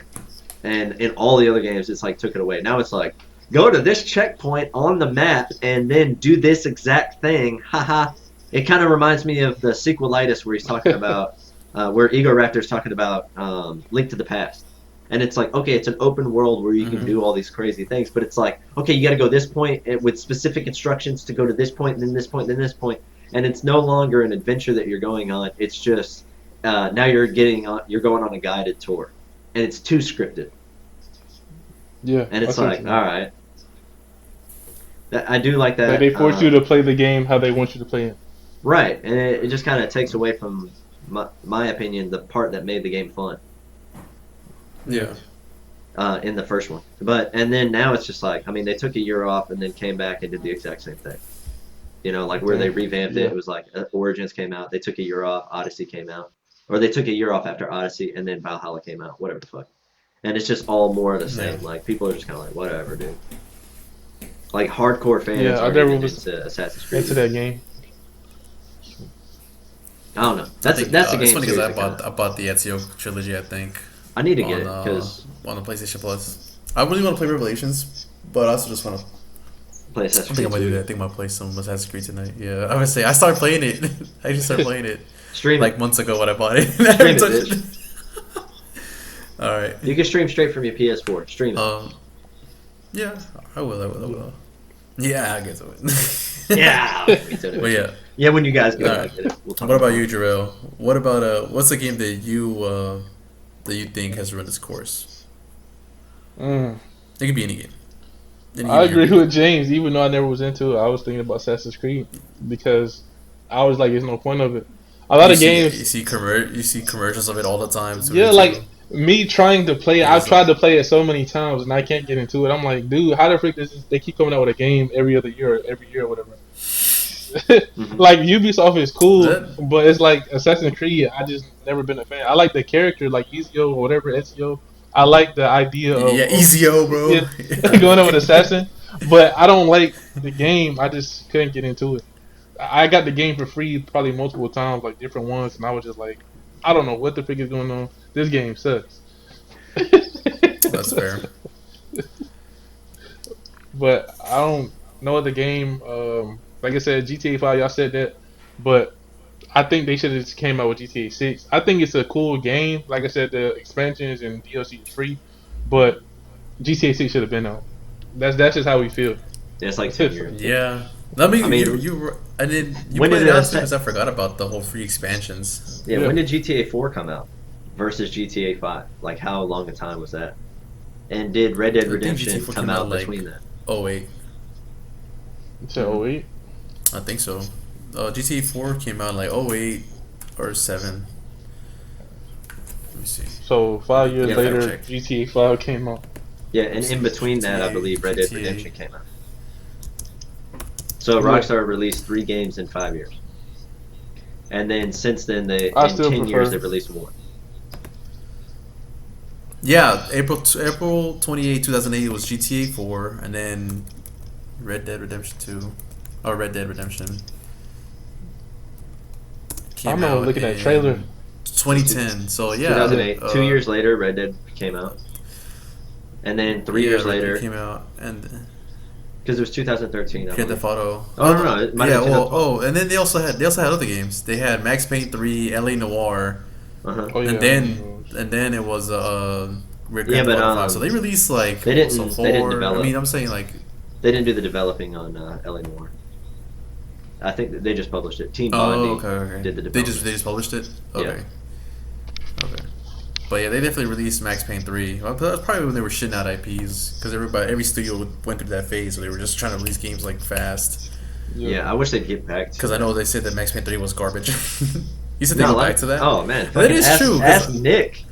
and in all the other games it's like took it away. Now it's like, go to this checkpoint on the map and then do this exact thing. Haha. It kind of reminds me of the sequelitis where he's talking about, where Ego Raptor's talking about Link to the Past. And it's like, okay, it's an open world where you can do all these crazy things, but it's like, okay, you got to go this point with specific instructions to go to this point, then this point, then this point. And it's no longer an adventure that you're going on. It's just, now you're going on a guided tour. And it's too scripted. Yeah. And it's like, all right. I do like that. Like they force you to play the game how they want you to play it. Right, and it just kind of takes away from, my opinion, the part that made the game fun. Yeah. In the first one. And then now it's just like, I mean, they took a year off and then came back and did the exact same thing. You know, like where they revamped it. It was like Origins came out, they took a year off, Odyssey came out. Or they took a year off after Odyssey, and then Valhalla came out, whatever the fuck. And it's just all more of the same. Yeah. Like, people are just kind of like, whatever, dude. Like, hardcore fans I are never getting was into Assassin's Creed. into that game. I don't know. That's the game. It's funny because I bought the Ezio trilogy, I think. I need to get it because on the PlayStation Plus. I really want to play Revelations, but I also just want to play Assassin's Creed. I think I might do that. I think I might play some Assassin's Creed tonight. Yeah, I would say I started playing it. I just started playing it like months ago when I bought it. Stream it, bitch. All right. You can stream straight from your PS4. Stream it. Yeah, I will. Yeah, I guess I will. Yeah. But yeah. Yeah, when you guys go. Right. We'll what about you, Jarrell? What about what's a game that you think has run its course? It could be any game. I agree with James. Even though I never was into it, I was thinking about Assassin's Creed because I was like, "There's no point of it." A lot of games you see commercials of it all the time. Yeah, like me trying to play it. I've tried to play it so many times and I can't get into it. I'm like, dude, how the frick they keep coming out with a game every other year, or every year, or whatever. Like Ubisoft is cool, but it's like Assassin's Creed. I just never been a fan. I like the character, like Ezio or whatever, Ezio. I like the idea of Ezio, bro. Going up with assassin, but I don't like the game. I just couldn't get into it. I got the game for free probably multiple times, like different ones, and I was just like, I don't know what the frick is going on. This game sucks. That's fair. But I don't know the game. Like I said, GTA 5, y'all said that, but I think they should have just came out with GTA 6. I think it's a cool game. Like I said, the expansions and DLC is free, but GTA 6 should have been out. That's just how we feel. Yeah, it's like 10 years. Yeah. I mean, you put it out because I forgot about the whole free expansions. Yeah, when did GTA 4 come out versus GTA 5? Like, how long a time was that? And did Red Dead Redemption come out between that? 08. It's 08? I think so. GTA 4 came out like 08 or 7. Let me see. So 5 years later, GTA 5 came out. Yeah, and in between that, I believe Red Dead Redemption came out. So Rockstar released 3 games in 5 years. And then since then, in 10 years, they've released 1. Yeah, April 28, 2008 was GTA 4, and then Red Dead Redemption 2. Or Red Dead Redemption. I remember looking at that trailer. 2010, so yeah. 2008. 2 years later, Red Dead came out. And then 3 years later, it came out, and because it was 2013. Grand Theft Auto. Oh no! And then they also had other games. They had Max Payne 3, LA Noire, and then it was Grand Theft Auto 5. So they released like they didn't develop. I mean, I'm saying like they didn't do the developing on LA Noire. I think that they just published it. Team Bondi did the development. They just published it. Okay. Yeah. Okay. But yeah, they definitely released Max Payne 3. Well, that's probably when they were shitting out IPs, because every studio went through that phase where they were just trying to release games like fast. Yeah, I wish they'd get back to. Because I know they said that Max Payne 3 was garbage. You said they went back to that. Oh man, that is true. Ask Nick,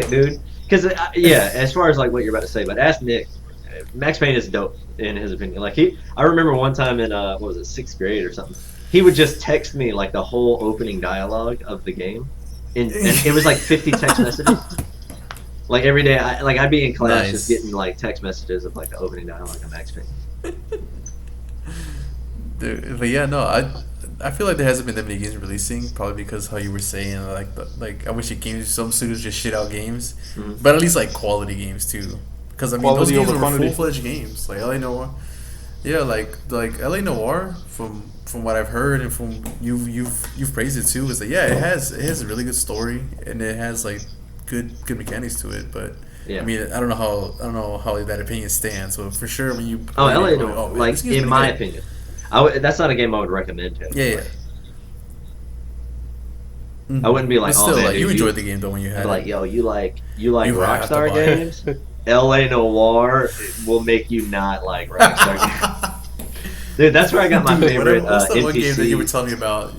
dude. Because yeah, as far as like what you're about to say, but ask Nick. Max Payne is dope in his opinion. Like I remember one time in what was it, 6th grade or something. He would just text me like the whole opening dialogue of the game, and it was like 50 text messages. Like every day, I'd be in class just getting like text messages of like the opening dialogue of Max Payne. Dude, but yeah, no, I feel like there hasn't been that many games releasing, probably because how you were saying like I wish some studios just shit out games, but at least like quality games too. Because I mean, those games were full-fledged games, like LA Noire. Yeah, like LA Noire, from what I've heard and from you've praised it too, is that yeah, it has a really good story and it has like good mechanics to it. But I mean, I don't know how that opinion stands. So for sure, when you LA Noire, like in my opinion, that's not a game I would recommend to him. Yeah. Mm-hmm. I wouldn't be like, still, like, you enjoyed the game though when you had like, yo, you like Rockstar games? LA Noire will make you not like Rockstar games. Dude, that's where I got my favorite what's the NPC. one game that you were telling me about?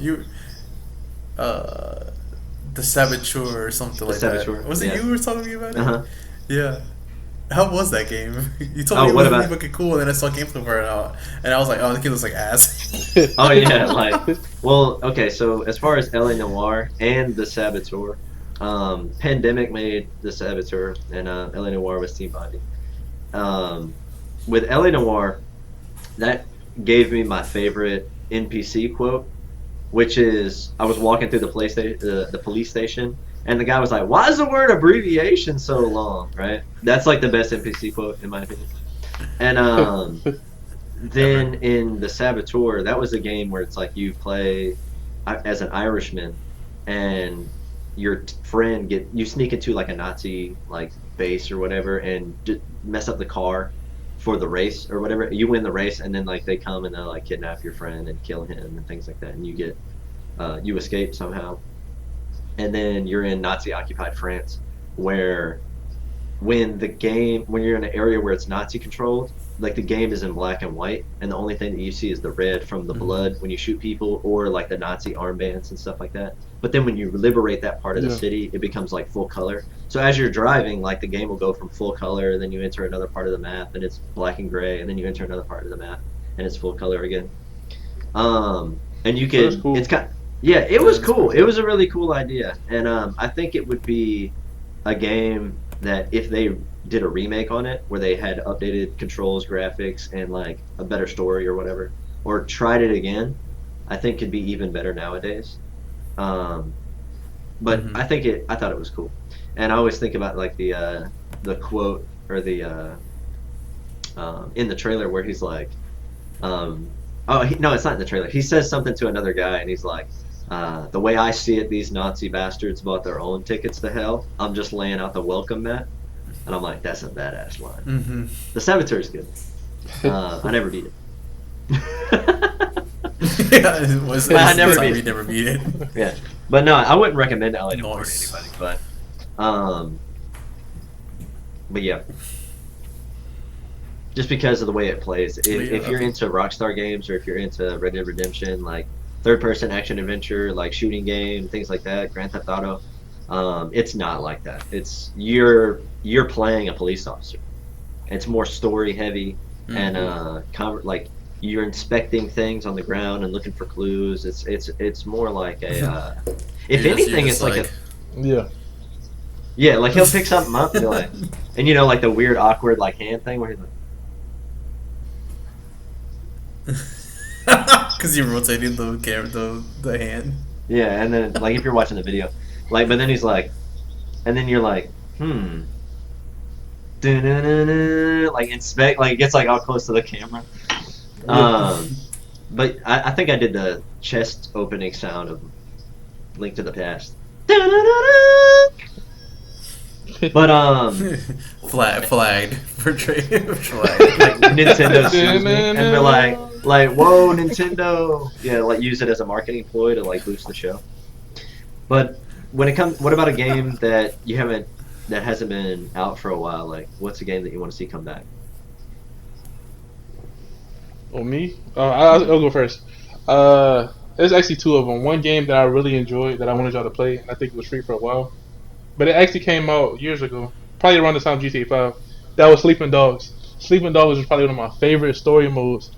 The Saboteur or something like that. Was it you were telling me about it? Uh-huh. Yeah. How was that game? You told me it was really fucking cool, and then I saw gameplay for it, and I was like, oh, the game looks like ass. Oh yeah, like, well, okay, so as far as LA Noire and the Saboteur, Pandemic made the Saboteur, and LA Noire was Team Bungie. With LA Noire, that gave me my favorite NPC quote, which is I was walking through the police station, and the guy was like, "Why is the word abbreviation so long?" Right? That's like the best NPC quote in my opinion. And then in the Saboteur, that was a game where it's like you play as an Irishman, and your friend you sneak into like a Nazi like base or whatever, and mess up the car for the race or whatever. You win the race, and then like they come and they'll like kidnap your friend and kill him and things like that, and you get you escape somehow. And then you're in Nazi occupied France, where when you're in an area where it's Nazi controlled, like the game is in black and white, and the only thing that you see is the red from the blood when you shoot people, or like the Nazi armbands and stuff like that. But then when you liberate that part of the city, it becomes like full color. So as you're driving, like the game will go from full color, then you enter another part of the map and it's black and gray, and then you enter another part of the map and it's full color again. And you could, cool. It's kind of, yeah, it was cool. It was a really cool idea, and I think it would be a game that if they did a remake on it, where they had updated controls, graphics, and like a better story or whatever, or tried it again, I think could be even better nowadays. But I thought it was cool, and I always think about like the quote or the in the trailer where he's like, no, it's not in the trailer. He says something to another guy, and he's like, the way I see it, these Nazi bastards bought their own tickets to hell. I'm just laying out the welcome mat. And I'm like, that's a badass line. Mm-hmm. The Saboteur is good. I never beat it. Yeah, it was. I never beat it. Yeah, but no, I wouldn't recommend LA Noire to anybody. But yeah, just because of the way it plays. If you're into Rockstar games, or if you're into Red Dead Redemption, like third-person action adventure, like shooting game, things like that, Grand Theft Auto, it's not like that. It's you're playing a police officer. It's more story heavy, and like you're inspecting things on the ground and looking for clues. It's more like a if anything, it's like a like he'll pick something up and, like, and you know, like the weird awkward like hand thing where he's like because you're rotating the camera, the hand. Yeah, and then like if you're watching the video, like, but then he's like, and then you're like, like inspect, like it gets like all close to the camera. But I think I did the chest opening sound of Link to the Past. But flagged for trade flag. Like Nintendo sues me, and they're like whoa, Nintendo, yeah, like use it as a marketing ploy to like boost the show. But when it comes, what about a game that hasn't been out for a while? Like, what's a game that you want to see come back? Oh, me? I'll go first. There's actually two of them. One game that I really enjoyed that I wanted y'all to play, and I think it was free for a while, but it actually came out years ago. probably around the time GTA 5. That was Sleeping Dogs. Sleeping Dogs was probably one of my favorite story modes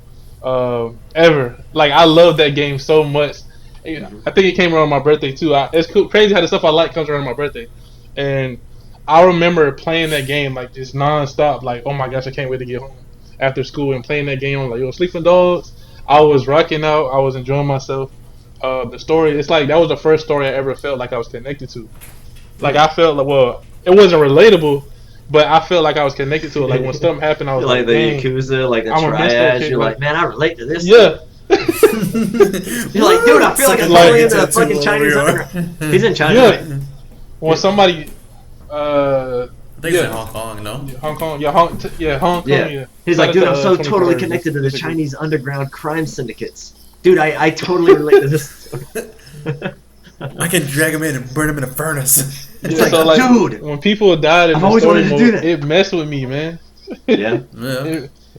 ever. Like I love that game so much. I think it came around my birthday too. It's cool, crazy how the stuff I like comes around my birthday, and I remember playing that game like just nonstop. Like, oh my gosh, I can't wait to get home after school and playing that game. I'm like, yo, Sleeping Dogs. I was rocking out. I was enjoying myself. The story, it's like that was the first story I ever felt like I was connected to. Like I felt like, well, it wasn't relatable, but I felt like I was connected to it. Like when something happened, I was like the dang, Yakuza, like the I'm a triads. kid, You're like, like, man, I relate to this. yeah. You're like, dude, I feel like I'm going into the fucking Chinese underground. He's in China. Yeah. Right? When somebody, I think it's in Hong Kong, no? Hong Kong, Hong Kong, yeah. He's like, dude, I'm so totally connected to the Chinese underground crime syndicates. Dude, I totally relate to this. I can drag him in and burn him in a furnace. It's like, so, dude, when people died in the story mode, it messed with me, man. Yeah.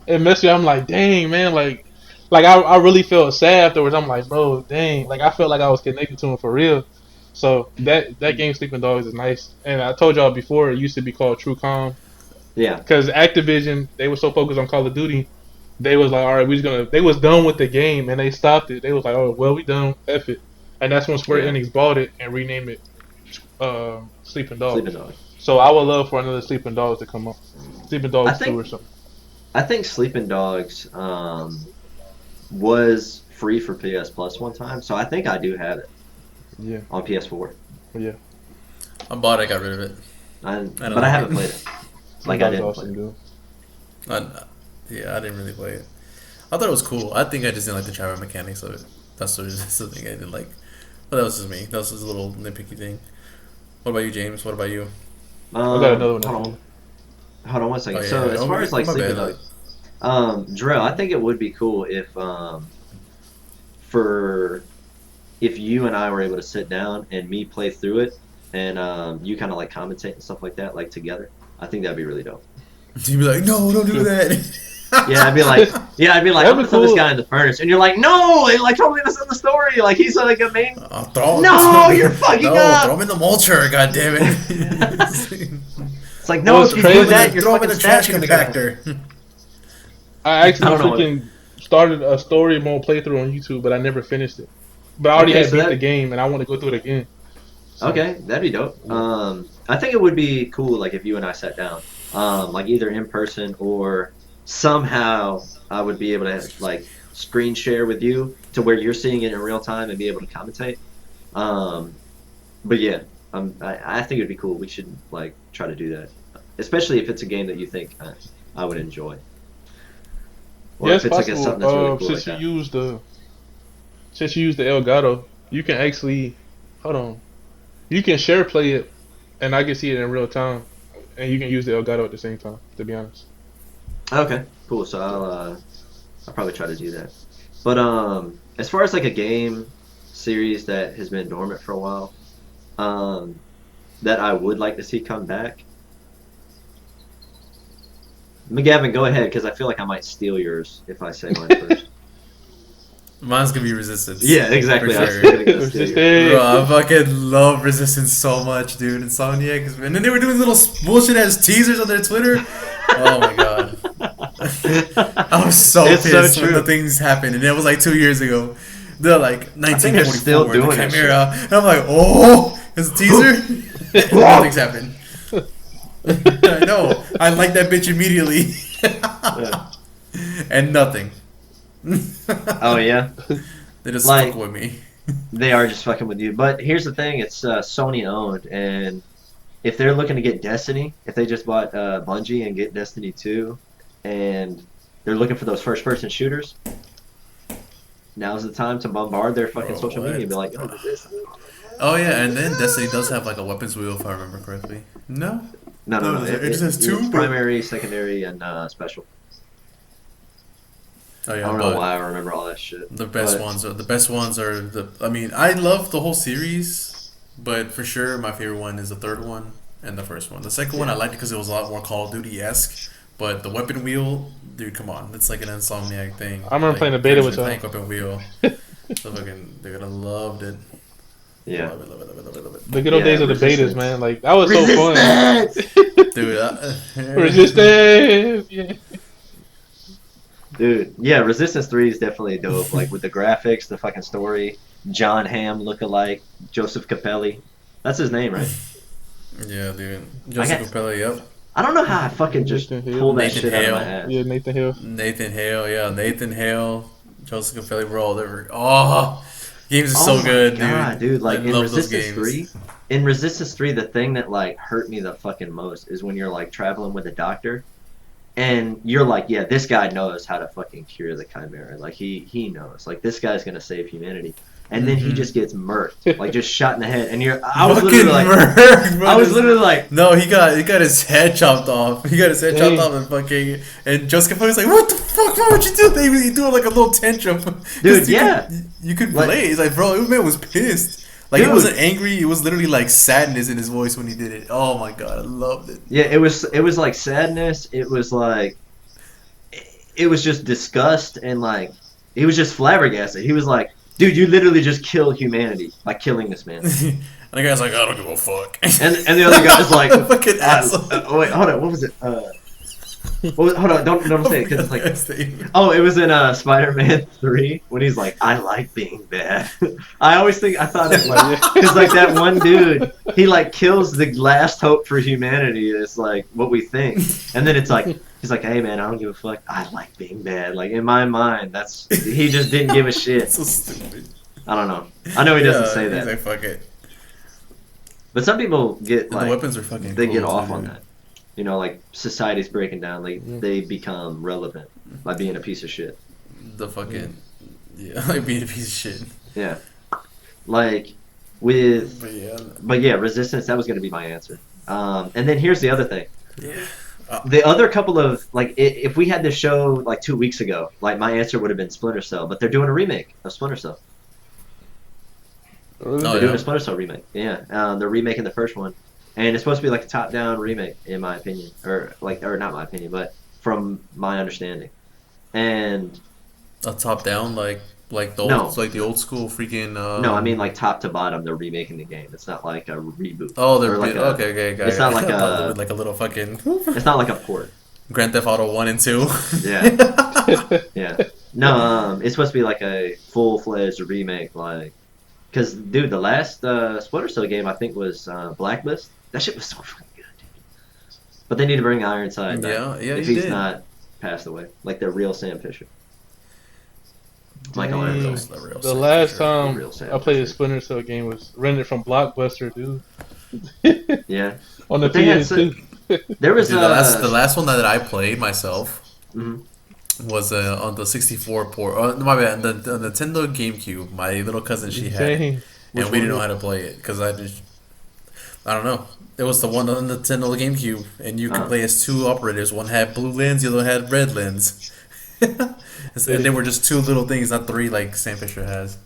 It messed with me. I'm like, dang, man, like I really felt sad afterwards. I'm like, bro, dang, like I felt like I was connected to him for real. So that game Sleeping Dogs is nice. And I told y'all before, it used to be called True Calm. Yeah. Because Activision, they were so focused on Call of Duty, they was like, all right, they was done with the game and they stopped it. They was like, oh, well, we done, F it. And that's when Square Enix bought it and renamed it Sleeping Dogs. So I would love for another Sleeping Dogs to come up. Sleeping Dogs 2 or something. I think Sleeping Dogs was free for PS Plus one time, so I think I do have it. Yeah. On PS4. Yeah. I bought it, got rid of it. But I haven't played it. Like I didn't play it. Yeah, I didn't really play it. I thought it was cool. I think I just didn't like the travel mechanics of it. That's something I didn't like. But that was just me. That was just a little nitpicky thing. What about you, James? What about you? I got another one. Hold on 1 second. So as far as like Sleeping Dogs, Drill, I think it would be cool if if you and I were able to sit down and me play through it and you kind of like commentate and stuff like that, like together. I think that'd be really dope. You'd be like, no, don't do that. Yeah, I'd be like, I'm gonna throw this guy in the furnace, and you're like, no, they like totally miss the story. Like he's like a main. You're fucking up. Throw him in the mulcher, goddammit. It's like, no, if you do that, you're throw him fucking in the trash compactor. I actually freaking started a story mode playthrough on YouTube, but I never finished it. But I already had beat the game, and I want to go through it again. So. Okay, that'd be dope. I think it would be cool, like if you and I sat down, like either in person or somehow I would be able to like screen share with you to where you're seeing it in real time and be able to commentate. But yeah, I think it'd be cool. We should like try to do that, especially if it's a game that you think I would enjoy. Or yeah, if it's possible. Like something that's really cool since like you used the Elgato, you can actually you can share play it, and I can see it in real time, and you can use the Elgato at the same time. To be honest. Okay, cool. So I'll probably try to do that. But as far as like a game series that has been dormant for a while, that I would like to see come back. McGavin, go ahead, because I feel like I might steal yours if I say mine first. Mine's gonna be Resistance. Yeah, exactly. For sure. Bro, I fucking love Resistance so much, dude. Insomniac, and then they were doing little bullshit ass teasers on their Twitter. Oh my god. I was so pissed when the things happened, and it was like 2 years ago. They're like 1944, still doing the Chimera, and I'm like, oh, it's a teaser. Nothing's happened. I know. I like that bitch immediately, and nothing. Oh yeah, they just fuck with me. They are just fucking with you. But here's the thing: it's Sony owned, and if they're looking to get Destiny, if they just bought Bungie and get Destiny 2, and they're looking for those first-person shooters, now's the time to bombard their fucking social media and be like, "Oh, this." Oh yeah, and then Destiny does have like a weapons wheel, if I remember correctly. No. It just has two: primary, secondary, and special. Oh yeah, I don't know why I remember all that shit. The best ones are the. I mean, I love the whole series, but for sure my favorite one is the third one and the first one. The second one I liked it because it was a lot more Call of Duty-esque. But the weapon wheel, dude, come on, it's like an Insomniac thing. I remember playing the beta with y'all. Weapon wheel. They're gonna loved it. Yeah. Love it. The good old days of the betas, man. Like that was so fun. Dude, Resistance. Yeah. Dude, yeah, Resistance 3 is definitely dope. Like with the graphics, the fucking story, John Hamm look-alike, Joseph Capelli. That's his name, right? Yeah, dude. I Joseph got- Capelli, yep. I don't know how I fucking just Nathan Hale. pulled that Nathan shit out of my Hale. ass. Yeah, Nathan Hill. Nathan Hale, yeah, Nathan Hale, Joseph Capelli, we're all over. Oh, games are so my good, God, dude. Like I in love those Resistance games. 3, in Resistance 3, the thing that like hurt me the fucking most is when you're like traveling with a doctor and you're like, yeah, this guy knows how to fucking cure the Chimera. Like he knows. Like this guy's gonna save humanity. And then he Mhm. just gets murked, like just shot in the head. And I was Fucking literally like, murked, bro. I was literally like, No, he got his head chopped off. He got his head Dang. chopped off and fucking and Joseph Capelli's like, what the fuck? Why would you do that? He do like a little tantrum. 'Cause Dude, you yeah. you could Like- relate. He's like, bro, this man was pissed. Like Dude. he wasn't angry. It was literally like sadness in his voice when he did it. Oh my god, I loved it. yeah, it was like sadness. It was like, it was just disgust and like, he was just flabbergasted. He was like, dude, you literally just killed humanity by killing this man. And the guy's like, I don't give a fuck. And the other guy's like, fucking asshole. wait, hold on, what was it? Hold on, don't say it because it's like, Statement. oh, it was in Spider-Man 3 when he's like, I like being bad. I thought it like, because like that one dude, he like kills the last hope for humanity. It's like what we think, and then it's like he's like, hey man, I don't give a fuck. I like being bad. Like in my mind, he just didn't give a shit. So stupid. I don't know. I know he doesn't say He's that, like, fuck it. but some people get And like the weapons are fucking. they cool, get off too. on that. You know, like society's breaking down. Like they become relevant by being a piece of shit. The fucking like being a piece of shit. Yeah, like with, But yeah, Resistance. That was going to be my answer. And then here's the other thing. yeah. The other couple of like, if we had this show like 2 weeks ago, like my answer would have been Splinter Cell. But they're doing a remake of Splinter Cell. Really? They're Oh, doing yeah. a Splinter Cell remake. Yeah, they're remaking the first one, and it's supposed to be like a top-down remake, in my opinion, or not my opinion, but from my understanding. And A top down like the old No. like the old school freaking. no, I mean like top to bottom, they're remaking the game. It's not like a reboot. Oh, they're or like okay. it's not like a- like a little fucking It's not like a port. Grand Theft Auto 1 and 2. Yeah, yeah. No, it's supposed to be like a full-fledged remake, like. Because, dude, the last Splinter Cell game, I think, was Blacklist. That shit was so fucking good, dude. But they need to bring Ironside back. Yeah, if he he's did. not passed away. Like the real Sam Fisher. Michael Dang. Ironside. The real The Sam last Fisher. time Real Sam I played a Fisher. Splinter Cell game was rented from Blockbuster, dude. Yeah. On the But they had PS2. There was Dude, the last one that I played myself Mhm. was on the 64 port. Oh, my bad, the Nintendo GameCube. My little cousin, she had it, Dang. and Which we one didn't know was how to play it because I don't know. It was the one on the Nintendo GameCube, and you could Oh. play as two operators. One had blue lens, the other had red lens. And they were just two little things, not three like Sam Fisher has.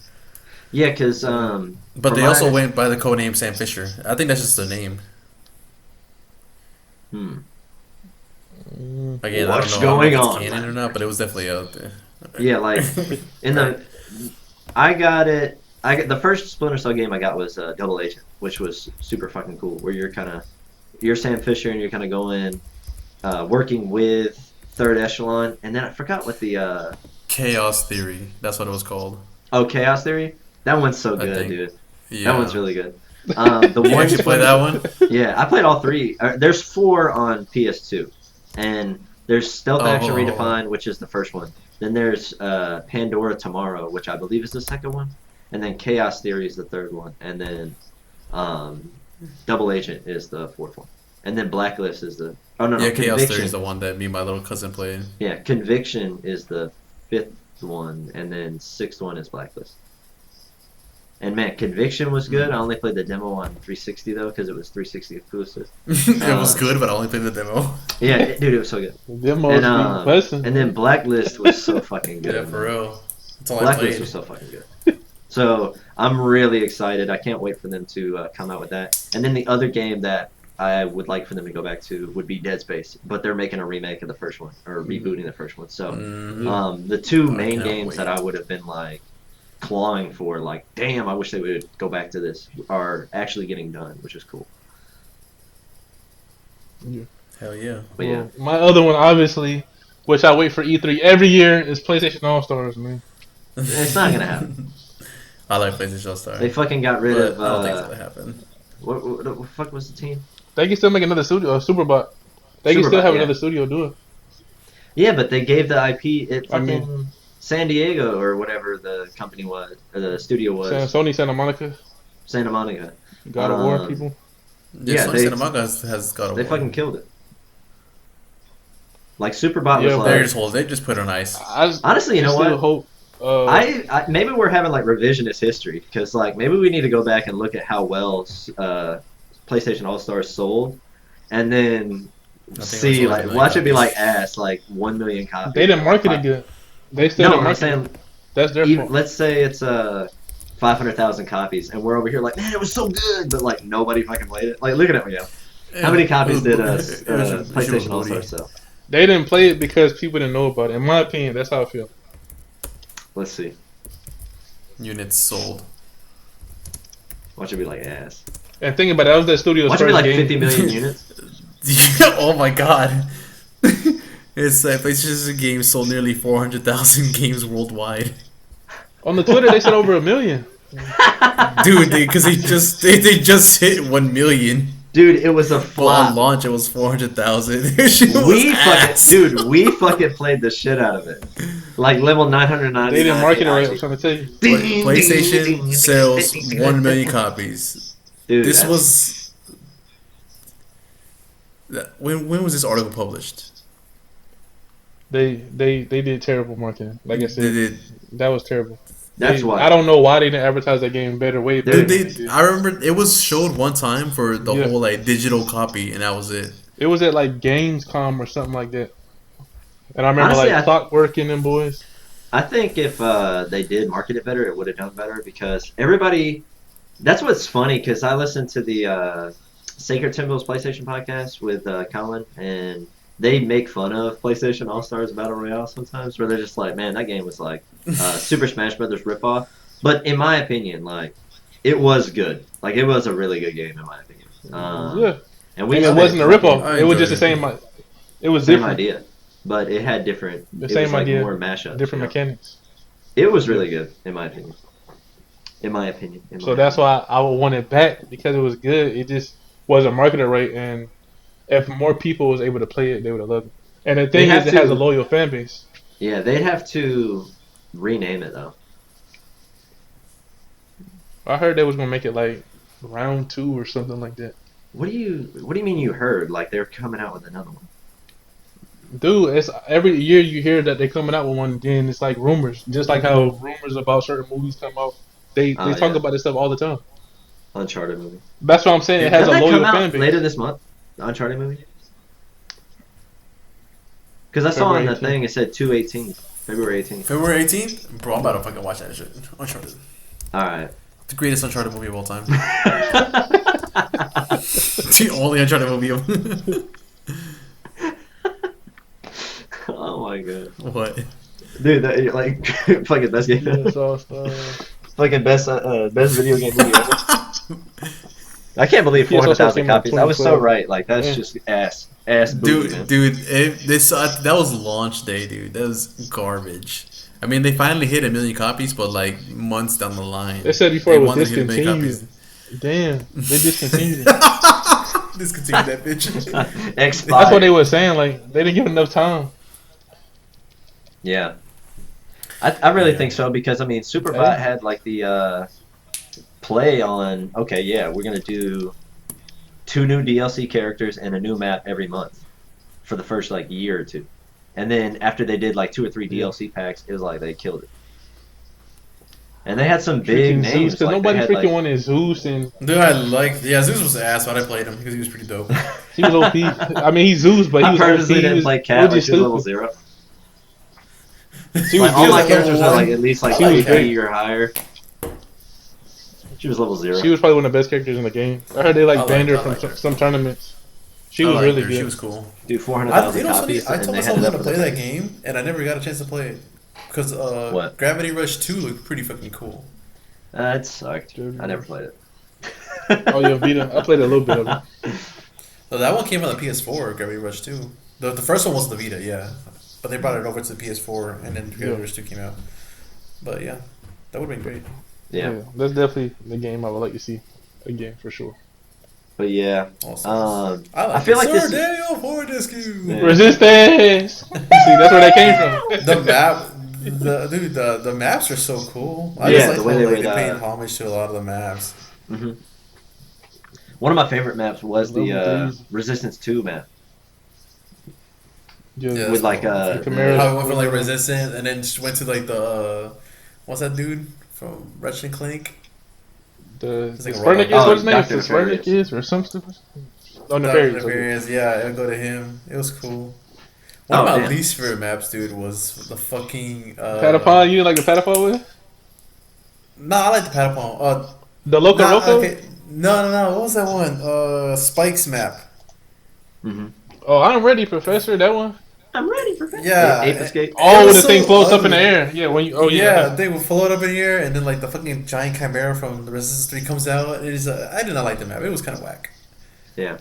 Yeah, because But they also went by the codename Sam Fisher. I think that's just the name. Again, What's I don't know going if it's on? canon or not, but it was definitely out there. Yeah, like in the, I got it. The first Splinter Cell game I got was Double Agent, which was super fucking cool. Where you're Sam Fisher and you're kind of going, working with Third Echelon, and then I forgot what the Chaos Theory. That's what it was called. Chaos Theory. That one's so I good, think. dude. Yeah. That one's really good. The You one actually play that one? Yeah, I played all three. There's 4 on PS2, and there's Stealth Action Oh. Redefined, which is the first one. Then there's Pandora Tomorrow, which I believe is the second one, and then Chaos Theory is the third one, and then Double Agent is the fourth one, and then Blacklist is the Yeah, Chaos Conviction. Theory is the one that me and my little cousin played. Yeah, Conviction is the 5th one, and then 6th one is Blacklist. And man, Conviction was good. I only played the demo on 360 though, because it was 360 exclusive. It was good, but I only played the demo. Yeah, dude, it was so good. Demos And, be busting. and then Blacklist was so fucking good. Yeah, for real. That's all I Blacklist played. was so fucking good. So I'm really excited. I can't wait for them to come out with that. And then the other game that I would like for them to go back to would be Dead Space, but they're making a remake of the first one or rebooting the first one. So Mhm. the two I main cannot games wait. that I would have been like clawing for, like, damn, I wish they would go back to this, are actually getting done, which is cool. Hell yeah. But yeah, My other one, obviously, which I wait for E3 every year, is PlayStation All Stars, man. it's not gonna happen. I like PlayStation All Star. They fucking got rid but of. I don't think it's gonna happen. What the fuck was the team? They can still make another studio, Superbot. They can still have another studio do it. Yeah, but they gave the IP. It I fucking mean, San Diego or whatever the company was, or the studio was. Sony Santa Monica. Santa Monica. God of War people. Yeah, Sony Santa Monica has God of War. They fucking killed it. Like Superbot was like. They just put on ice. Honestly, you know what? Hope, I maybe we're having like revisionist history because like maybe we need to go back and look at how well PlayStation All Stars sold, and then see like watch it be like ass like 1 million copies. They didn't market it good. They still didn't market it. That's their fault. Let's say it's 500,000 copies, and we're over here like, man, it was so good, but like nobody fucking played it. Like, look at it, how many copies did PlayStation All Stars sell? They didn't play it because people didn't know about it. In my opinion, that's how I feel. Let's see. Units sold. Watch it be like ass. And thinking about it, that was that studio's Watch it be like 50 million units. Oh my god. It's like PlayStation games sold nearly 400,000 games worldwide. On the Twitter, they said over 1 million. Dude, because they just hit 1 million. Dude, it was a flop. On launch, it was 400,000. We fucking played the shit out of it. Like level 999. They didn't market it right. I'm trying to tell you. PlayStation sells 1 million copies. Dude, this was. When was this article published? They did terrible marketing. Like I said, that was terrible. That's why I don't know why they didn't advertise that game better. Way better. I remember it was showed one time for the whole like digital copy, and that was it. It was at like Gamescom or something like that. And I remember honestly, like Clockwork and them boys. I think if they did market it better, it would have done better because everybody. That's what's funny because I listened to the Sacred Symbols PlayStation podcast with Colin, and they make fun of PlayStation All Stars Battle Royale sometimes, where they're just like, "Man, that game was like Super Smash Brothers ripoff." But in my opinion, like it was good. Like it was a really good game in my opinion. And it wasn't a ripoff. It was just the same. It was different idea, but it had different. The same idea, more mashups, different mechanics. It was really good in my opinion. So that's why I would want it back because it was good. It just wasn't marketed right, and if more people was able to play it, they would have loved it. And the thing is, it has a loyal fan base. Yeah, they'd have to rename it though. I heard they was gonna make it like round 2 or something like that. What do you mean you heard? Like they're coming out with another one? Dude, it's every year you hear that they're coming out with one. Then it's like rumors, just like how rumors about certain movies come out. They talk about this stuff all the time. Uncharted movie. That's what I'm saying. It has a loyal fan base. Later this month, the Uncharted movie. Because I saw on the thing it said February 18th. February 18th, bro. I'm about to fucking watch that shit. Uncharted. All right. The greatest Uncharted movie of all time. The only Uncharted movie. Oh my god. What? Dude, that like fucking best game. Fucking best video game movie ever. I can't believe 400,000 copies. I was so right. Like that's just ass booty, dude. That was launch day, dude. That was garbage. I mean, they finally hit 1 million copies, but like months down the line. They said before it was discontinued. Damn, they discontinued it. Discontinued that bitch. Expired. That's what they were saying. Like they didn't give enough time. Yeah. I really think so because I mean Superbot had like the play on we're gonna do 2 new DLC characters and a new map every month for the first like year or two, and then after they did like 2 or 3 DLC packs, it was like they killed it. And they had some big names because nobody freaking wanted Zeus and. Dude, Zeus was ass, but I played him because he was pretty dope. He was OP. I mean, he's Zeus, but he was OP. I purposely didn't play Cat, which is level 0. She was all my characters are like at least like 80 or higher. She was level 0. She was probably one of the best characters in the game. I heard they banned her from some tournaments. She was really good. She was cool. Dude, 400,000 copies. I told myself how to play that game, and I never got a chance to play it because Gravity Rush 2 looked pretty fucking cool. It sucked. I never played it. Oh yeah, Vita. I played a little bit of it. So that one came on the PS4, Gravity Rush 2. The first one was the Vita, yeah. But they brought it over to the PS4, and then Gravity Rush 2 came out. But yeah, that would have been great. Yeah, that's definitely the game I would like to see again for sure. But yeah, Awesome. I feel like this. Daniel Fortescue. Yeah. Resistance. See, that's where that came from. The map, the maps are so cool. I Yeah, just like the way how, they like, would, they paid homage to a lot of the maps. Mm-hmm. One of my favorite maps was the Level 3s. Resistance 2 map. Yeah, With like the Chimera. How it went from like Resistance and then just went to like the what's that dude from Ratchet and Clank? The like a Spartacus, robot. what's his name? Dr. The Spartacus or some stupid. Oh, Nefarious. Nefarious. Yeah, it'll go to him. It was cool. One of my least favorite maps, dude, was the fucking Patapon. You like the Patapon with? No, I like the Patapon. The Loco Roco? Okay. No. What was that one? Spike's map. Mm-hmm. Oh, I'm ready, Professor. That one. I'm ready for that. Yeah. Ape Escape. Oh, It the was thing so floats up in the ugly. air. Yeah, when you. Oh Yeah, yeah. they would float up in here, and then like the fucking giant chimera from the Resistance 3 comes out. It is. I did not like the map. It was kind of whack. Yeah.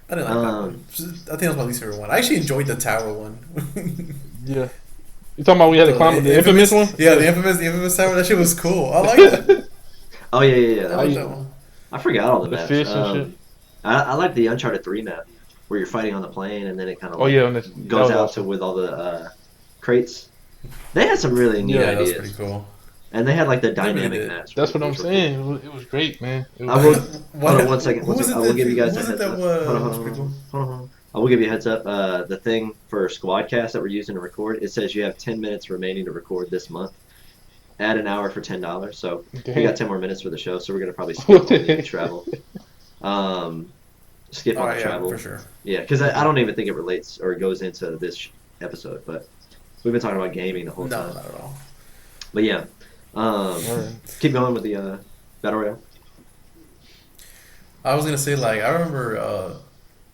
I didn't like that one. I think that was my least favorite one. I actually enjoyed the tower one. Yeah. You talking about we had to climb the infamous one? Yeah, the infamous tower. That shit was cool. I like that. Oh yeah. I like that one. I forgot all the The maps. fish and shit. I like the Uncharted 3 map where you're fighting on the plane and then it kind of Oh yeah, on the, goes out to with all the crates. They had some really neat Yeah, that was ideas, pretty cool. and they had like the really dynamic did. maps. That's what I'm which were cool. saying. It was great, man. It was I will. What- Hold on one second. who was it I will that- give you guys who a was it heads up. that was- Hold on, was pretty cool? hold on. I will give you a heads up. The thing for Squadcast that we're using to record, it says you have 10 minutes remaining to record this month. Add an hour for $10. So we got 10 more minutes for the show. So we're gonna probably skip all the travel. Skip all the travel. for sure. Yeah, because I don't even think it relates or goes into this episode. But we've been talking about gaming the whole No, time. not at all. But yeah, Alright. keep going with the battle royale. I was gonna say like I remember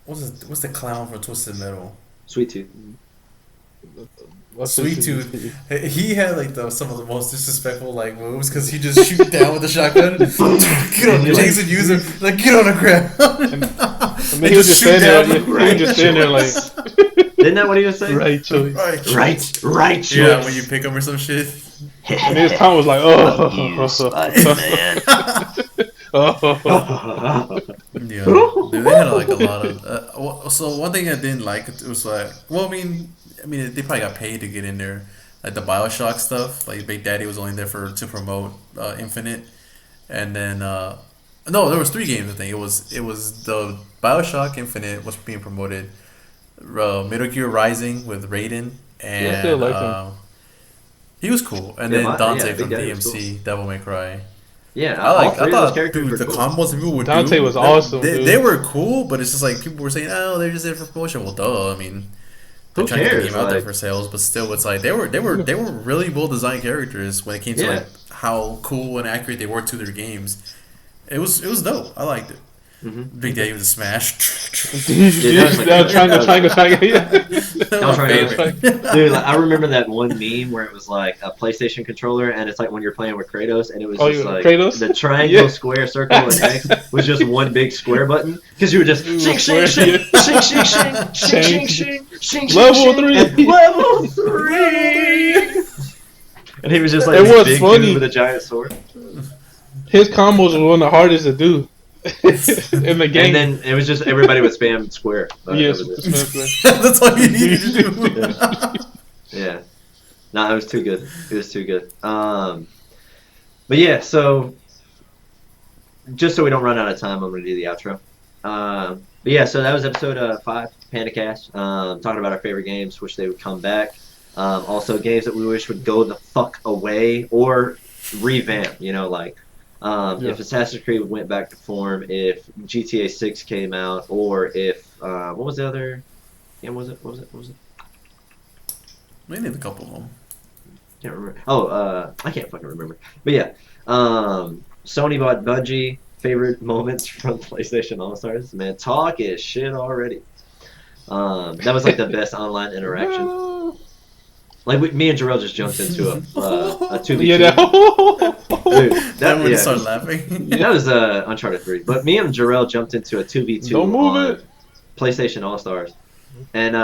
what's the clown from Twisted Metal? Sweet Tooth. Sweet Tooth. He had like some of the most disrespectful like moves because he just shoot down with the shotgun. Get on, Jason user like get on the ground. And then he was just standing there. He was just standing there like Isn't that what he was saying? right choice. Right choice. Yeah, when you pick him or some shit. And his tongue was like, oh. You, Spider-Man. Yeah, dude, they had like a lot of. So one thing I didn't like it was like, well, I mean, they probably got paid to get in there, like the BioShock stuff. Like Big Daddy was only there to promote Infinite, and then no, there was 3 games. I think it was the BioShock Infinite was being promoted, Metal Gear Rising with Raiden, and Yeah, I still like him. he was cool, and Yeah, then Dante Big from Daddy was DMC, Devil May Cry. Yeah, I all three of those thought, characters dude, were the cool. combos that people would Dante do, was awesome, They, dude. they were cool, but it's just like people were saying, "Oh, they're just there for promotion." Well, duh. I mean, they're Who trying to get the cares? game out there Like- for sales, but still, it's like they were really well designed characters when it came to Yeah. like how cool and accurate they were to their games. It was dope. I liked it. Mhm. Big Daddy with the smash. Triangle. Yeah. That was my right. favorite. Dude, like, I remember that one meme where it was like a PlayStation controller, and it's like when you're playing with Kratos, and it was Oh, just yeah, like Kratos? the triangle, Yeah. square, circle, and X was just one big square button because you were just shing, shing, shing, shing, shing, shing, shing, shing, shing, Level shing, 3. and level 3. And he was just like It this was big funny. dude with a giant sword. His combos were one of the hardest to do in the game. And then it was just everybody would spam square. yes, That was it. That's all you needed to do. Yeah. No, it was too good. It was too good. But yeah, so just so we don't run out of time, I'm going to do the outro. But yeah, so that was episode 5, Panda Cast. Talking about our favorite games, wish they would come back. Also, games that we wish would go the fuck away or revamp. You know, like if Assassin's Creed went back to form, if GTA 6 came out, or if what was the other game? What was it? We need a couple of them. Can't remember. Oh, I can't fucking remember. But yeah, Sony bought Bungie. Favorite moments from PlayStation All Stars. Man, talk is shit already. That was like the best online interaction. Like me and Jarrell just jumped into a 2v2. Yeah, Dude, That when yeah. start laughing. That was Uncharted 3. But me and Jarrell jumped into a 2v2 Don't move on it. PlayStation All Stars, and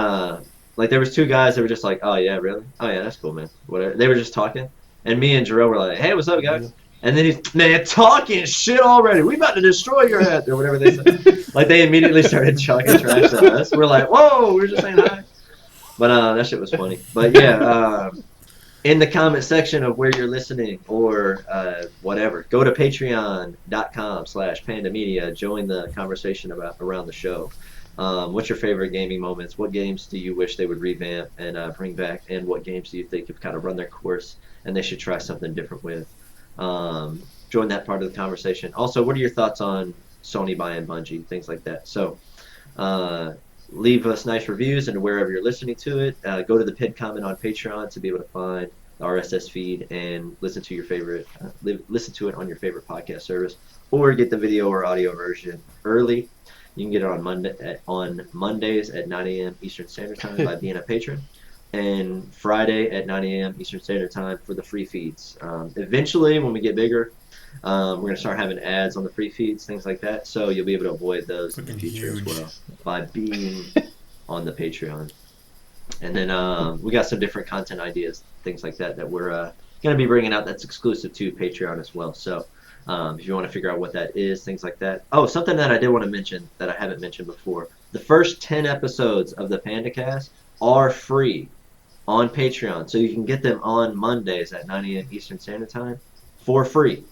like there was two guys that were just like, oh yeah, really? Oh yeah, that's cool, man. Whatever. They were just talking, and me and Jarrell were like, hey, what's up, guys? And then he's, man, talking shit already. We about to destroy your head, or whatever they said. Like they immediately started chucking trash at us. We're like, whoa, we were just saying hi. But that shit was funny. But yeah, in the comment section of where you're listening or whatever, go to patreon.com/pandamedia. Join the conversation around the show. What's your favorite gaming moments? What games do you wish they would revamp and bring back? And what games do you think have kind of run their course and they should try something different with? Join that part of the conversation. Also, what are your thoughts on Sony buying Bungie, things like that? So leave us nice reviews and wherever you're listening to it. Go to the pinned comment on Patreon to be able to find the RSS feed and listen to your favorite, listen to it on your favorite podcast service, or get the video or audio version early. You can get it on Mondays at 9 a.m. Eastern Standard Time by being a patron, and Friday at 9 a.m. Eastern Standard Time for the free feeds. Eventually, when we get bigger, we're going to start having ads on the free feeds, things like that, so you'll be able to avoid those in the future as well by being on the Patreon. And then we got some different content ideas, things like that, that we're going to be bringing out that's exclusive to Patreon as well. So if you want to figure out what that is, things like that. Oh, something that I did want to mention that I haven't mentioned before. The first 10 episodes of the Panda Cast are free on Patreon, so you can get them on Mondays at 9 a.m. Eastern Standard Time for free.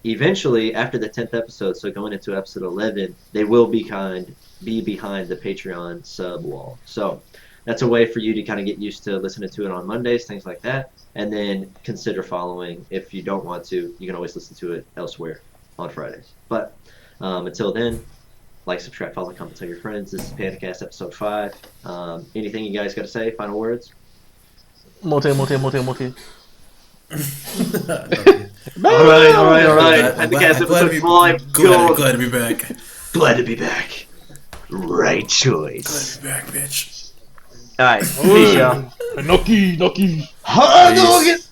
Eventually, after the 10th episode, so going into episode 11, they will be behind the Patreon sub wall. So that's a way for you to kind of get used to listening to it on Mondays, things like that, and then consider following. If you don't want to, you can always listen to it elsewhere on Fridays. But until then, like, subscribe, follow, comment, tell your friends. This is Panda Cast episode 5. Anything you guys got to say? Final words? Mote. All right. Panda Cast episode 5. Glad to be back. Glad to be back. Right choice. Glad to be back, bitch. All right. Peace, y'all. Noki. Hadouken!